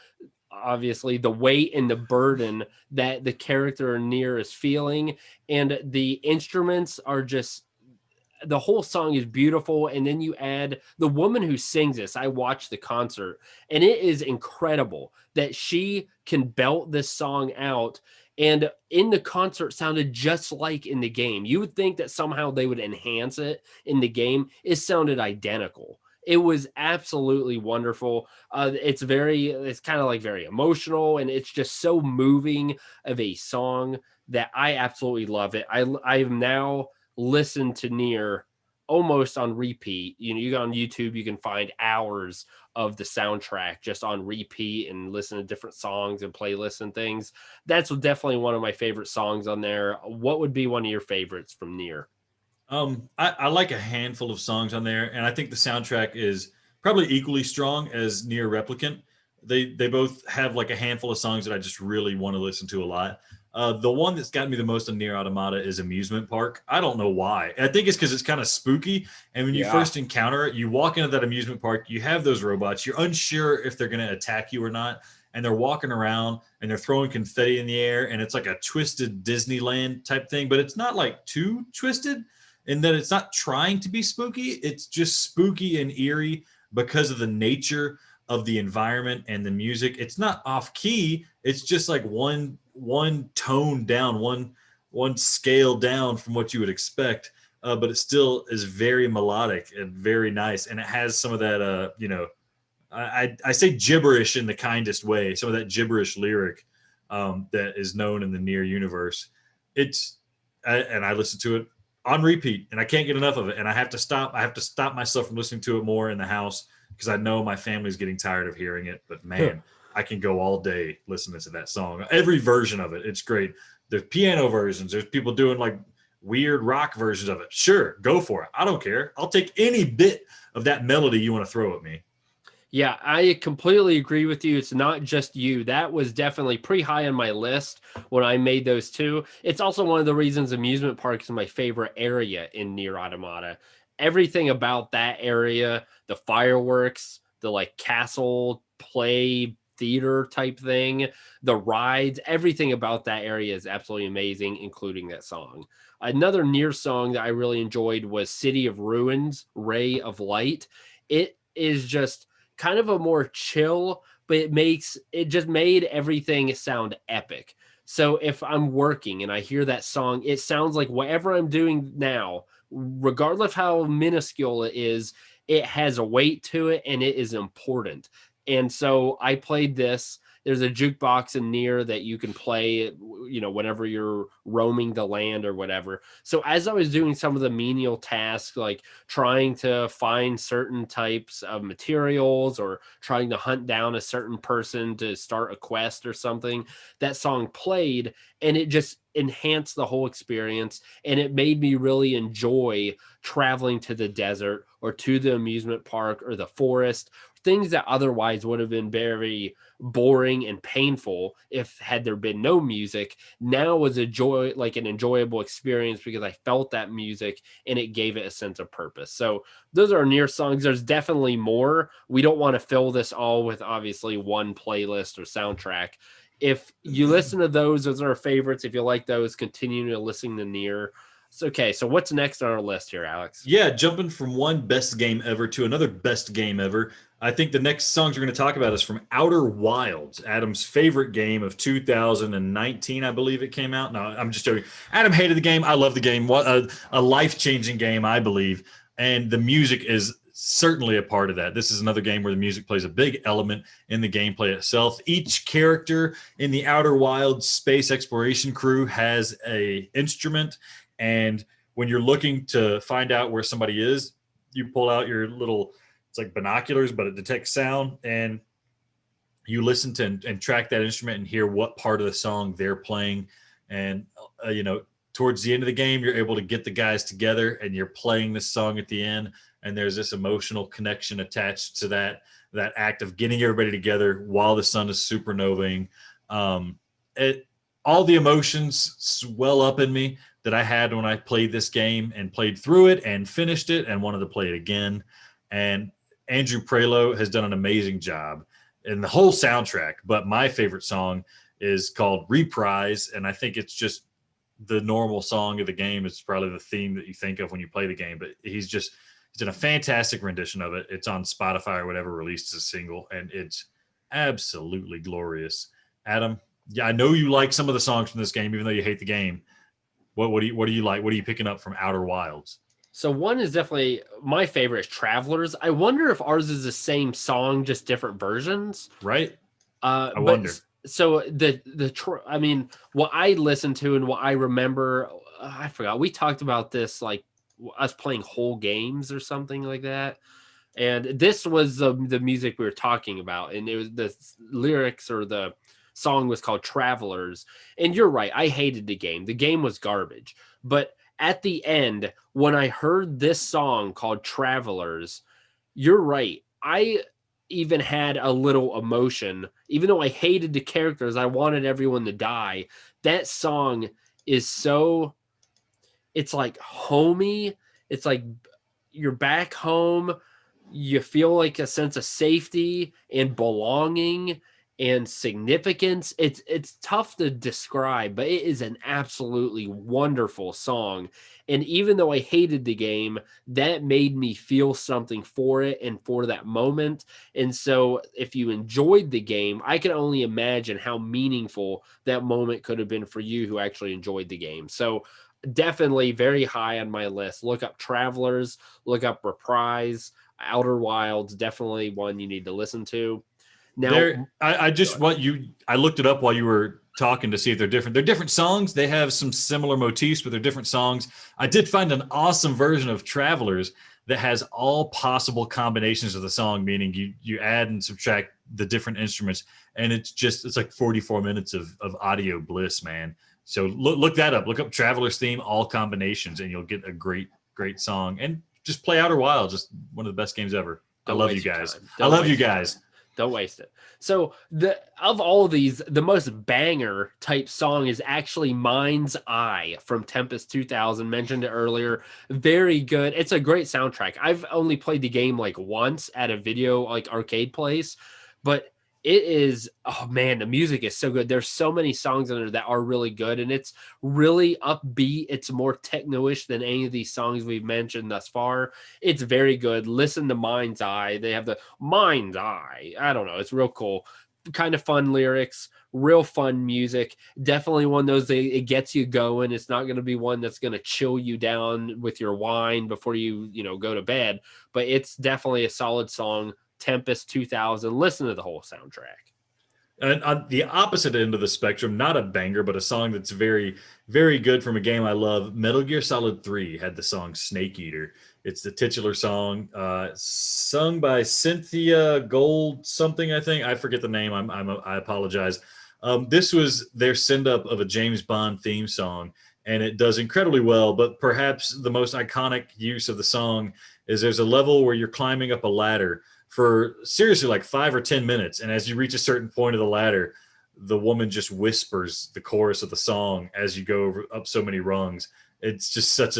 obviously the weight and the burden that the character Near is feeling, and the instruments are just the whole song is beautiful. And then you add the woman who sings this. I watched the concert, and it is incredible that she can belt this song out. And in the concert sounded just like in the game. You would think that somehow they would enhance it in the game. It sounded identical. It was absolutely wonderful. It's kind of like very emotional, and it's just so moving of a song that I absolutely love it. I've now listen to Near almost on repeat. You know, you go on YouTube, you can find hours of the soundtrack just on repeat and listen to different songs and playlists and things. That's definitely one of my favorite songs on there. What would be one of your favorites from Near? I like a handful of songs on there, and I think the soundtrack is probably equally strong as Near Replicant. They both have like a handful of songs that I just really want to listen to a lot. The one that's got me the most on Near Automata is Amusement Park. I don't know why. I think it's because it's kind of spooky. And when you Yeah. first encounter it, you walk into that amusement park, you have those robots, you're unsure if they're going to attack you or not. And they're walking around and they're throwing confetti in the air. And it's like a twisted Disneyland type thing, but it's not like too twisted in that it's not trying to be spooky. It's just spooky and eerie because of the nature of the environment and the music. It's not off key. It's just like one tone down, one scale down from what you would expect. But it still is very melodic and very nice. And it has some of that, I say gibberish in the kindest way, some of that gibberish lyric that is known in the Near universe. And I listen to it on repeat, and I can't get enough of it. And I have to stop myself from listening to it more in the house because I know my family's getting tired of hearing it. But man, I can go all day listening to that song. Every version of it, it's great. There's piano versions. There's people doing like weird rock versions of it. Sure, go for it. I don't care. I'll take any bit of that melody you want to throw at me. Yeah, I completely agree with you. It's not just you. That was definitely pretty high on my list when I made those two. It's also one of the reasons amusement park is my favorite area in Near Automata. Everything about that area, the fireworks, the like castle play theater type thing, the rides, everything about that area is absolutely amazing, including that song. Another Near song that I really enjoyed was City of Ruins, Ray of Light. It is just kind of a more chill, but it just made everything sound epic. So if I'm working and I hear that song, it sounds like whatever I'm doing now, regardless of how minuscule it is, it has a weight to it and it is important. And so I played this. There's a jukebox in Near that you can play, whenever you're roaming the land or whatever. So as I was doing some of the menial tasks, like trying to find certain types of materials or trying to hunt down a certain person to start a quest or something, that song played and it just enhanced the whole experience. And it made me really enjoy traveling to the desert or to the amusement park or the forest things that otherwise would have been very boring and painful if had there been no music, now was a joy, like an enjoyable experience because I felt that music and it gave it a sense of purpose. So those are Nier songs. There's definitely more. We don't want to fill this all with obviously one playlist or soundtrack. If you listen to those are our favorites. If you like those, continue to listen to Nier. So, okay, so what's next on our list here, Alex? Yeah, jumping from one best game ever to another best game ever. I think the next songs we're going to talk about is from Outer Wilds, Adam's favorite game of 2019, I believe it came out. No, I'm just joking. Adam hated the game. I love the game. What a life-changing game, I believe. And the music is certainly a part of that. This is another game where the music plays a big element in the gameplay itself. Each character in the Outer Wilds space exploration crew has a instrument, and when you're looking to find out where somebody is, you pull out your little, it's like binoculars, but it detects sound, and you listen to and track that instrument and hear what part of the song they're playing. And, towards the end of the game, you're able to get the guys together and you're playing this song at the end. And there's this emotional connection attached to that act of getting everybody together while the sun is supernovaing. All the emotions swell up in me that I had when I played this game and played through it and finished it and wanted to play it again. And Andrew Prelo has done an amazing job in the whole soundtrack. But my favorite song is called Reprise. And I think it's just the normal song of the game. It's probably the theme that you think of when you play the game, but he's done a fantastic rendition of it. It's on Spotify or whatever, released as a single, and it's absolutely glorious. Adam, yeah, I know you like some of the songs from this game, even though you hate the game. What do you like? What are you picking up from Outer Wilds? So one is definitely my favorite is Travelers. I wonder if ours is the same song, just different versions. Right? I wonder. So I mean, what I listened to and what I remember, I forgot. We talked about this like us playing whole games or something like that. And this was the music we were talking about, and it was the lyrics or the song was called Travelers. And you're right, I hated the game. The game was garbage. But at the end, when I heard this song called Travelers, you're right. I even had a little emotion, even though I hated the characters. I wanted everyone to die. That song is so, it's like homey. It's like you're back home. You feel like a sense of safety and belonging and significance. It's tough to describe, but it is an absolutely wonderful song. And even though I hated the game, that made me feel something for it and for that moment. And so if you enjoyed the game, I can only imagine how meaningful that moment could have been for you who actually enjoyed the game. So definitely very high on my list. Look up Travelers, look up Reprise. Outer Wilds, definitely one you need to listen to. Now, I looked it up while you were talking to see if they're different. They're different songs. They have some similar motifs, but they're different songs. I did find an awesome version of Travelers that has all possible combinations of the song, meaning you add and subtract the different instruments, and it's like 44 minutes of audio bliss, man. So look that up. Look up Travelers theme, all combinations, and you'll get a great song. And just play Outer Wilds, just one of the best games ever. I love you guys. I love you guys. Don't waste it. So of all of these, the most banger type song is actually Mind's Eye from Tempest 2000. Mentioned it earlier. Very good. It's a great soundtrack. I've only played the game like once at a video like arcade place, but it is, oh man, the music is so good. There's so many songs in there that are really good, and it's really upbeat. It's more techno-ish than any of these songs we've mentioned thus far. It's very good. Listen to Mind's Eye. They have the Mind's Eye. I don't know. It's real cool. Kind of fun lyrics, real fun music. Definitely one of those that it gets you going. It's not going to be one that's going to chill you down with your wine before you go to bed, but it's definitely a solid song. Tempest 2000. Listen to the whole soundtrack. And on the opposite end of the spectrum, not a banger, but a song that's very, very good from a game I love. Metal Gear Solid 3 had the song Snake Eater. It's the titular song, sung by Cynthia Gold something, I think. I forget the name. I apologize. This was their send-up of a James Bond theme song, and it does incredibly well. But perhaps the most iconic use of the song is there's a level where you're climbing up a ladder for seriously like 5 or 10 minutes. And as you reach a certain point of the ladder, the woman just whispers the chorus of the song as you go up so many rungs. It's just such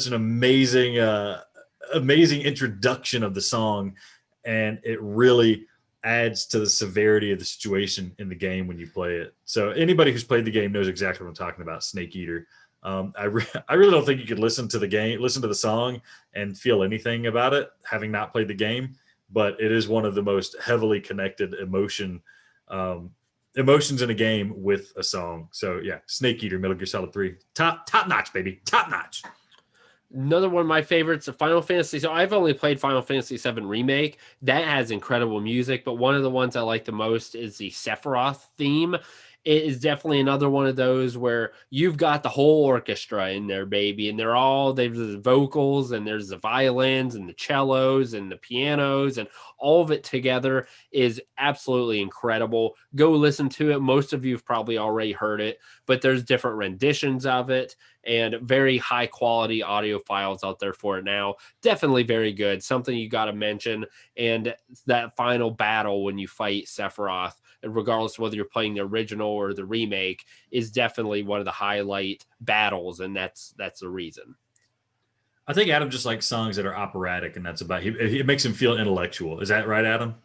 an amazing amazing introduction of the song, and it really adds to the severity of the situation in the game when you play it. So anybody who's played the game knows exactly what I'm talking about. Snake Eater. I really don't think you could listen to the song and feel anything about it, having not played the game. But it is one of the most heavily connected emotions in a game with a song. So yeah, Snake Eater, Metal Gear Solid 3, top notch, baby, top notch. Another one of my favorites, Final Fantasy. So I've only played Final Fantasy VII Remake. That has incredible music, but one of the ones I like the most is the Sephiroth theme. It is definitely another one of those where you've got the whole orchestra in there, baby, and there's the vocals and there's the violins and the cellos and the pianos, and all of it together is absolutely incredible. Go listen to it. Most of you have probably already heard it, but there's different renditions of it and very high quality audio files out there for it now. Definitely very good. Something you got to mention. And that final battle when you fight Sephiroth, regardless of whether you're playing the original or the remake, is definitely one of the highlight battles, and that's the reason. I think Adam just likes songs that are operatic, and that's about it. Makes him feel intellectual. Is that right, Adam?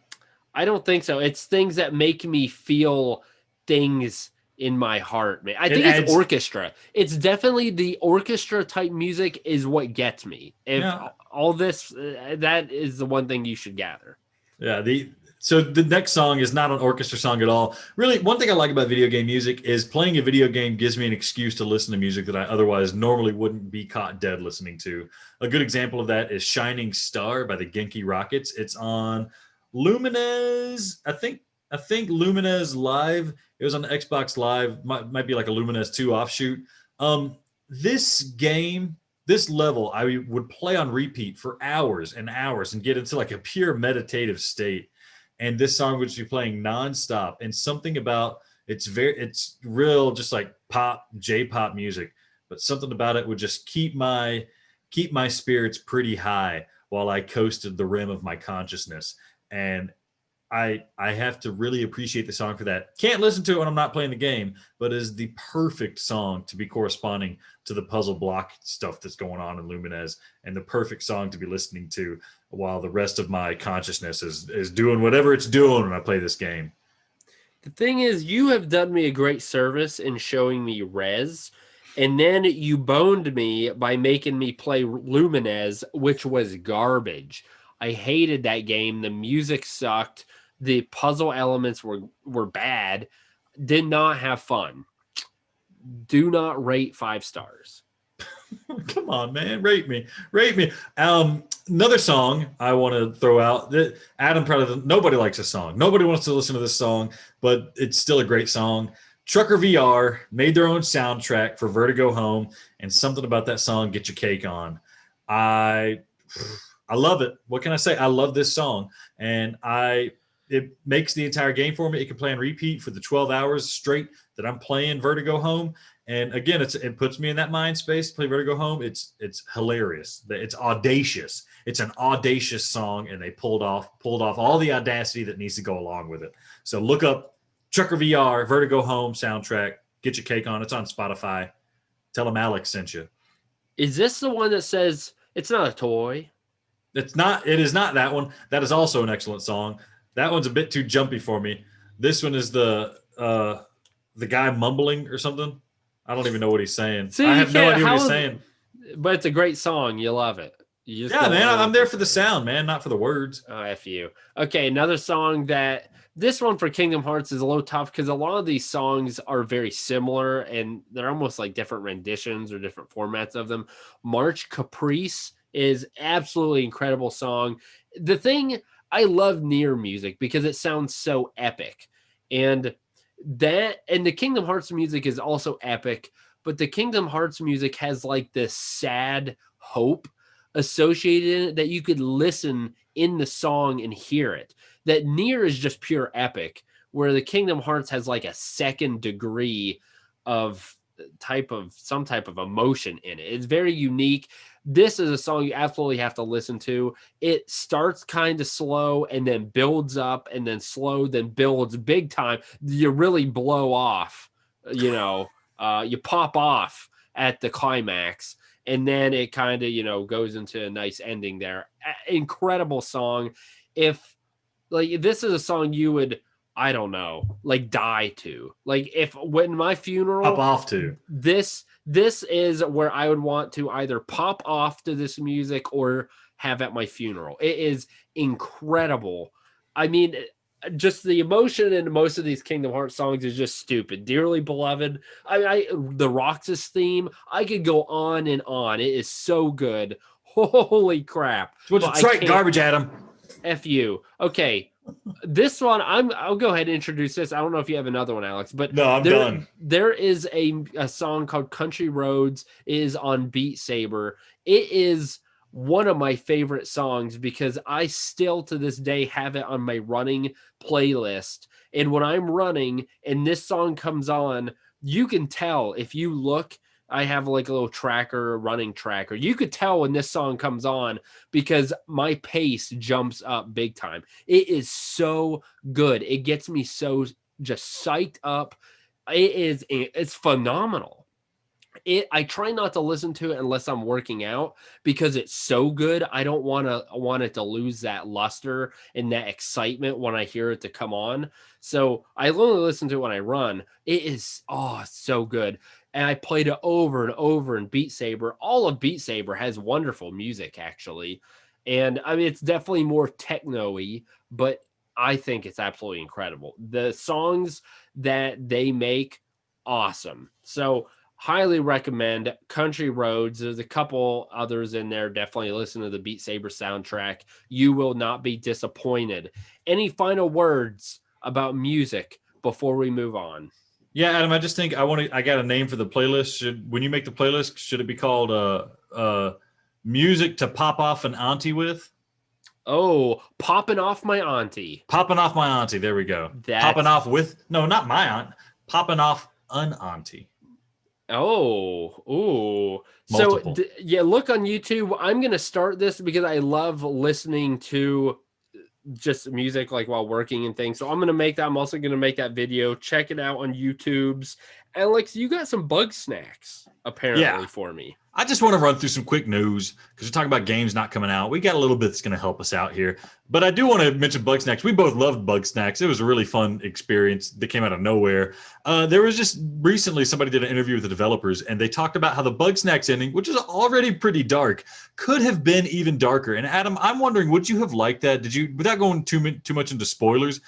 I don't think so. It's things that make me feel things in my heart, man. I think it's orchestra. It's definitely the orchestra type music is what gets me. If all this, that is the one thing you should gather. Yeah. So the next song is not an orchestra song at all. Really, one thing I like about video game music is playing a video game gives me an excuse to listen to music that I otherwise normally wouldn't be caught dead listening to. A good example of that is Shining Star by the Genki Rockets. It's on Lumines. I think Lumines Live. It was on Xbox Live. Might be like a Lumines 2 offshoot. This game, this level, I would play on repeat for hours and hours and get into like a pure meditative state. And this song would be playing nonstop. And something about it's real, just like J-pop music, but something about it would just keep my spirits pretty high while I coasted the rim of my consciousness. And I have to really appreciate the song for that. Can't listen to it when I'm not playing the game, but is the perfect song to be corresponding to the puzzle block stuff that's going on in Lumines, and the perfect song to be listening to while the rest of my consciousness is doing whatever it's doing when I play this game. The thing is, you have done me a great service in showing me Rez, and then you boned me by making me play Lumines, which was garbage. I hated that game. The music sucked. The puzzle elements were bad. Did not have fun. Do not rate 5 stars. Come on, man. Rate me. Another song I want to throw out. Adam probably nobody likes this song. Nobody wants to listen to this song, but it's still a great song. Trucker VR made their own soundtrack for Vertigo Home, and something about that song, Get Your Cake On. I love it. What can I say? I love this song, and it makes the entire game for me. It can play on repeat for the 12 hours straight that I'm playing Vertigo Home. And again, it puts me in that mind space to play Vertigo Home. It's hilarious. It's audacious. It's an audacious song, and they pulled off all the audacity that needs to go along with it. So look up Trucker VR, Vertigo Home soundtrack. Get Your Cake On. It's on Spotify. Tell them Alex sent you. Is this the one that says it's not a toy? It's not. It is not that one. That is also an excellent song. That one's a bit too jumpy for me. This one is the guy mumbling or something. I don't even know what he's saying. I have no idea what he's saying. But it's a great song. You love it. Yeah, man. I'm there for the sound, man, not for the words. Oh, F you. Okay, another song this one for Kingdom Hearts is a little tough because a lot of these songs are very similar and they're almost like different renditions or different formats of them. March Caprice is absolutely incredible song. The thing, I love Nier music because it sounds so epic. And the Kingdom Hearts music is also epic, but the Kingdom Hearts music has like this sad hope associated in it that you could listen in the song and hear it. That Nier is just pure epic, where the Kingdom Hearts has like a second degree of some type of emotion in it. It's very unique. This is a song you absolutely have to listen to. It starts kind of slow and then builds up and then slow, then builds big time. You really blow off, you pop off at the climax, and then it kind of, goes into a nice ending there. Incredible song. If like this is a song you would, I don't know, like die to. Like if when my Pop funeral, off to. this is where I would want to either pop off to this music or have at my funeral. It is incredible. I mean, just the emotion in most of these Kingdom Hearts songs is just stupid. Dearly Beloved, the Roxas theme, I could go on and on. It is so good. Holy crap. What's But Detroit garbage, Adam? F you. Okay. This one, I'll go ahead and introduce this. I don't know if you have another one, Alex, but No, I'm done. There is a song called Country Roads. It is on Beat Saber. It is one of my favorite songs because I still to this day have it on my running playlist. And when I'm running and this song comes on, you can tell if you look. I have like a little tracker, a running tracker. You could tell when this song comes on because my pace jumps up big time. It is so good. It gets me so just psyched up. It's phenomenal. I try not to listen to it unless I'm working out because it's so good. I don't want it to lose that luster and that excitement when I hear it to come on. So I only listen to it when I run. It is so good. And I played it over and over in Beat Saber. All of Beat Saber has wonderful music actually. And I mean it's definitely more techno-y, but I think it's absolutely incredible. The songs that they make, awesome. So highly recommend Country Roads. There's a couple others in there. Definitely listen to the Beat Saber soundtrack. You will not be disappointed. Any final words about music before we move on? Yeah, Adam, I just think I got a name for the playlist. When you make the playlist, should it be called music to pop off an auntie with? Oh, popping off my auntie. Popping off my auntie. There we go. Popping off with, no, not my aunt. Popping off an auntie. Oh, ooh. Multiple. So yeah, look on YouTube. I'm going to start this because I love listening to just music like while working and things. So I'm also going to make that video. Check it out on YouTube's. Alex, you got some bug snacks apparently for me. I just want to run through some quick news because we're talking about games not coming out. We got a little bit that's going to help us out here. But I do want to mention Bug Snacks. We both loved Bug Snacks. It was a really fun experience that came out of nowhere. There was just recently somebody did an interview with the developers, and they talked about how the Bug Snacks ending, which is already pretty dark, could have been even darker. And Adam, I'm wondering, would you have liked that? Did you, without going too much into spoilers,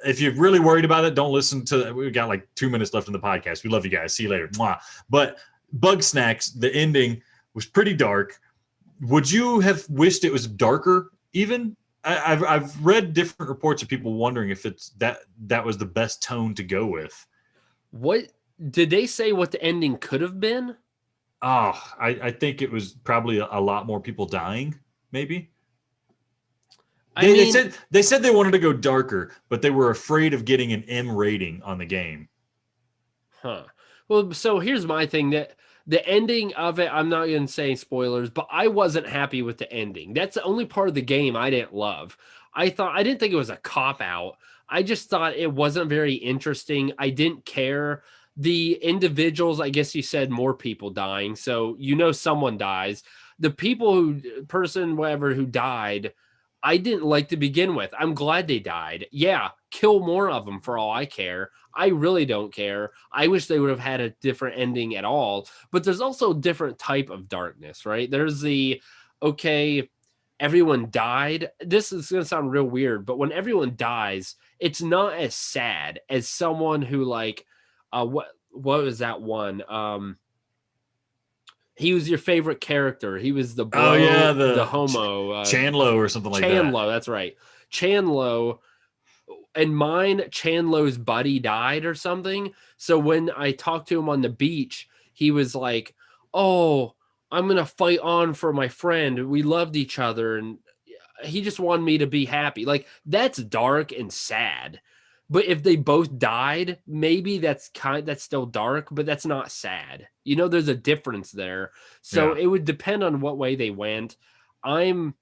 if you're really worried about it, don't listen to. We got like 2 minutes left in the podcast. We love you guys. See you later. Mwah. But Bug Snacks, the ending was pretty dark. Would you have wished it was darker? Even I've read different reports of people wondering if it's that was the best tone to go with. What did they say? What the ending could have been? Oh, I think it was probably a lot more people dying. Maybe. They said they wanted to go darker, but they were afraid of getting an M rating on the game. Huh. Well, so here's my thing, that the ending of it, I'm not going to say spoilers, but I wasn't happy with the ending. That's the only part of the game I didn't love. I didn't think it was a cop-out. I just thought it wasn't very interesting. I didn't care. The individuals, I guess you said more people dying, so someone dies. The whatever who died, I didn't like to begin with. I'm glad they died. Yeah, kill more of them for all I care. I really don't care. I wish they would have had a different ending at all. But there's also a different type of darkness, right? There's everyone died. This is going to sound real weird, but when everyone dies, it's not as sad as someone who what was that one? He was your favorite character. He was the bro, the homo. Chandlo or something like that. Chandlo, that's right. Chandlo. And mine, Chandlo's buddy died or something. So when I talked to him on the beach, he was like, oh, I'm going to fight on for my friend. We loved each other. And he just wanted me to be happy. Like, that's dark and sad. But if they both died, maybe that's still dark, but that's not sad. There's a difference there. So Yeah. it would depend on what way they went. I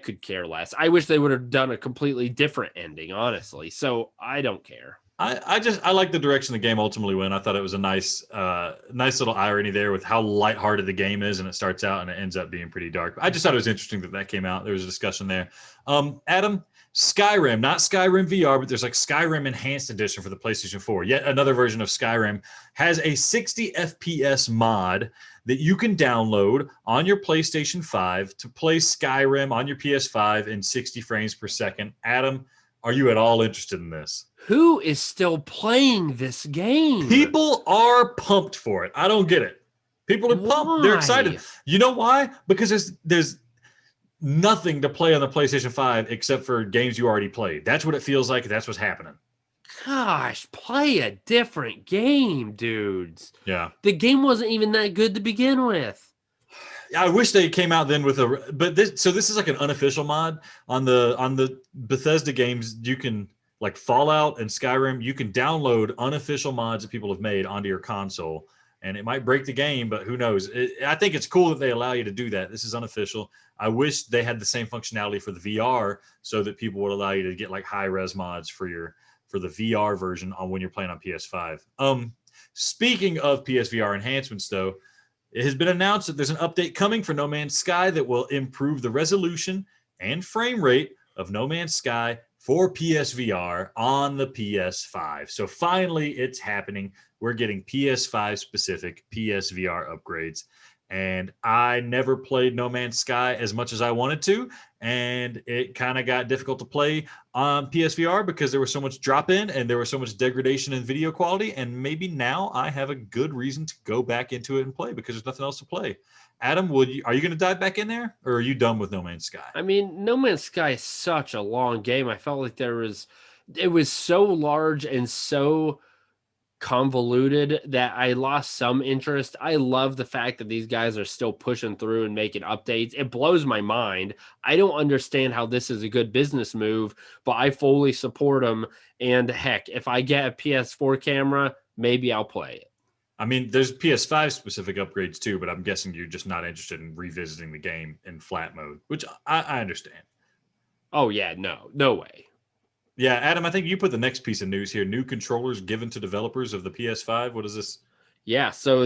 could care less. I wish they would have done a completely different ending, honestly. So I don't care. I like the direction the game ultimately went. I thought it was a nice little irony there with how lighthearted the game is, and it starts out and it ends up being pretty dark. I just thought it was interesting that came out. There was a discussion there. Adam, Skyrim, not Skyrim VR, but there's like Skyrim Enhanced Edition for the PlayStation 4. Yet another version of Skyrim has a 60 FPS mod that you can download on your PlayStation 5 to play Skyrim on your PS5 in 60 frames per second. Adam, are you at all interested in this? Who is still playing this game? People are pumped for it. I don't get it. People are pumped. They're excited. You know why? Because there's nothing to play on the PlayStation 5 except for games you already played. That's what it feels like. That's what's happening. Gosh, play a different game, dudes. Yeah. The game wasn't even that good to begin with. I wish they came out then with this is like an unofficial mod on the Bethesda games. You can, like Fallout and Skyrim, you can download unofficial mods that people have made onto your console, and it might break the game, but who knows? I think it's cool that they allow you to do that. This is unofficial. I wish they had the same functionality for the VR so that people would allow you to get like high res mods for the VR version on when you're playing on PS5. Speaking of PSVR enhancements, though, it has been announced that there's an update coming for No Man's Sky that will improve the resolution and frame rate of No Man's Sky for PSVR on the PS5. So finally, it's happening. We're getting PS5 specific PSVR upgrades. And I never played No Man's Sky as much as I wanted to. And it kind of got difficult to play on PSVR because there was so much drop in and there was so much degradation in video quality. And maybe now I have a good reason to go back into it and play because there's nothing else to play. Adam, are you going to dive back in there, or are you done with No Man's Sky? I mean, No Man's Sky is such a long game. I felt like it was so large and so convoluted that I lost some interest. I love the fact that these guys are still pushing through and making updates. It blows my mind. I don't understand how this is a good business move, but I fully support them. And heck, if I get a PS4 camera, maybe I'll play it. I mean, there's PS5 specific upgrades too, but I'm guessing you're just not interested in revisiting the game in flat mode, which I understand. Oh yeah, no way. Yeah, Adam, I think you put the next piece of news here. New controllers given to developers of the PS5. What is this? Yeah, so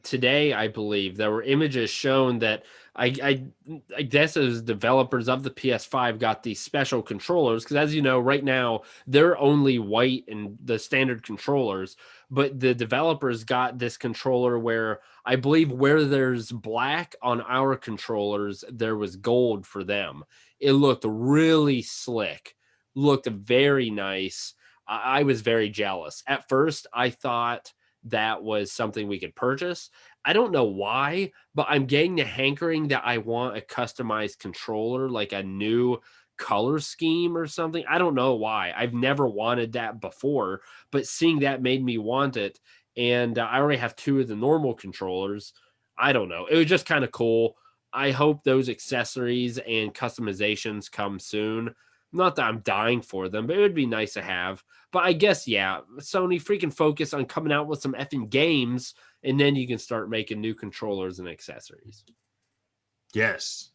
today, I believe, there were images shown that I guess as developers of the PS5 got these special controllers, because as you know, right now, they're only white and the standard controllers, but the developers got this controller where I believe where there's black on our controllers, there was gold for them. It looked really slick, looked very nice. I was very jealous. At first, I thought that was something we could purchase. I don't know why, but I'm getting the hankering that I want a customized controller, like a new color scheme or something. I don't know why. I've never wanted that before, but seeing that made me want it. And I already have two of the normal controllers. I don't know. It was just kind of cool. I hope those accessories and customizations come soon. Not that I'm dying for them, but it would be nice to have. But I guess, yeah, Sony freaking focus on coming out with some effing games, and then you can start making new controllers and accessories. Yes.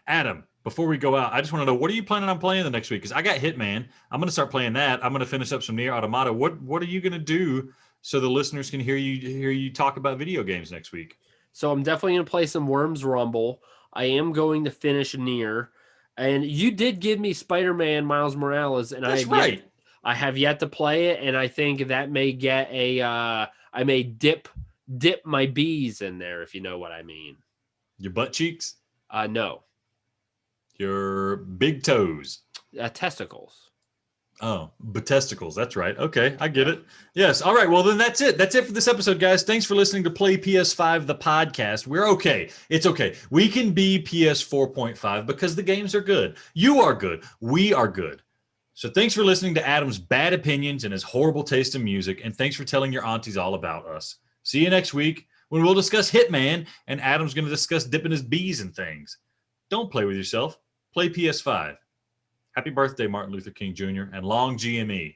Adam, before we go out, I just want to know, what are you planning on playing the next week? Because I got Hitman. I'm going to start playing that. I'm going to finish up some Nier Automata. What are you going to do so the listeners can hear you talk about video games next week? So I'm definitely going to play some Worms Rumble. I am going to finish Nier. And you did give me Spider-Man Miles Morales, and I have yet to play it, and I think that may get I may dip my bees in there, if you know what I mean. Your butt cheeks? No. Your big toes? Testicles. Oh, testicles. That's right. Okay, I get it. Yes. All right. Well, then that's it. That's it for this episode, guys. Thanks for listening to Play PS5, the podcast. We're okay. It's okay. We can be PS 4.5 because the games are good. You are good. We are good. So thanks for listening to Adam's bad opinions and his horrible taste in music. And thanks for telling your aunties all about us. See you next week when we'll discuss Hitman and Adam's going to discuss dipping his bees and things. Don't play with yourself. Play PS5. Happy birthday, Martin Luther King Jr., and long GME.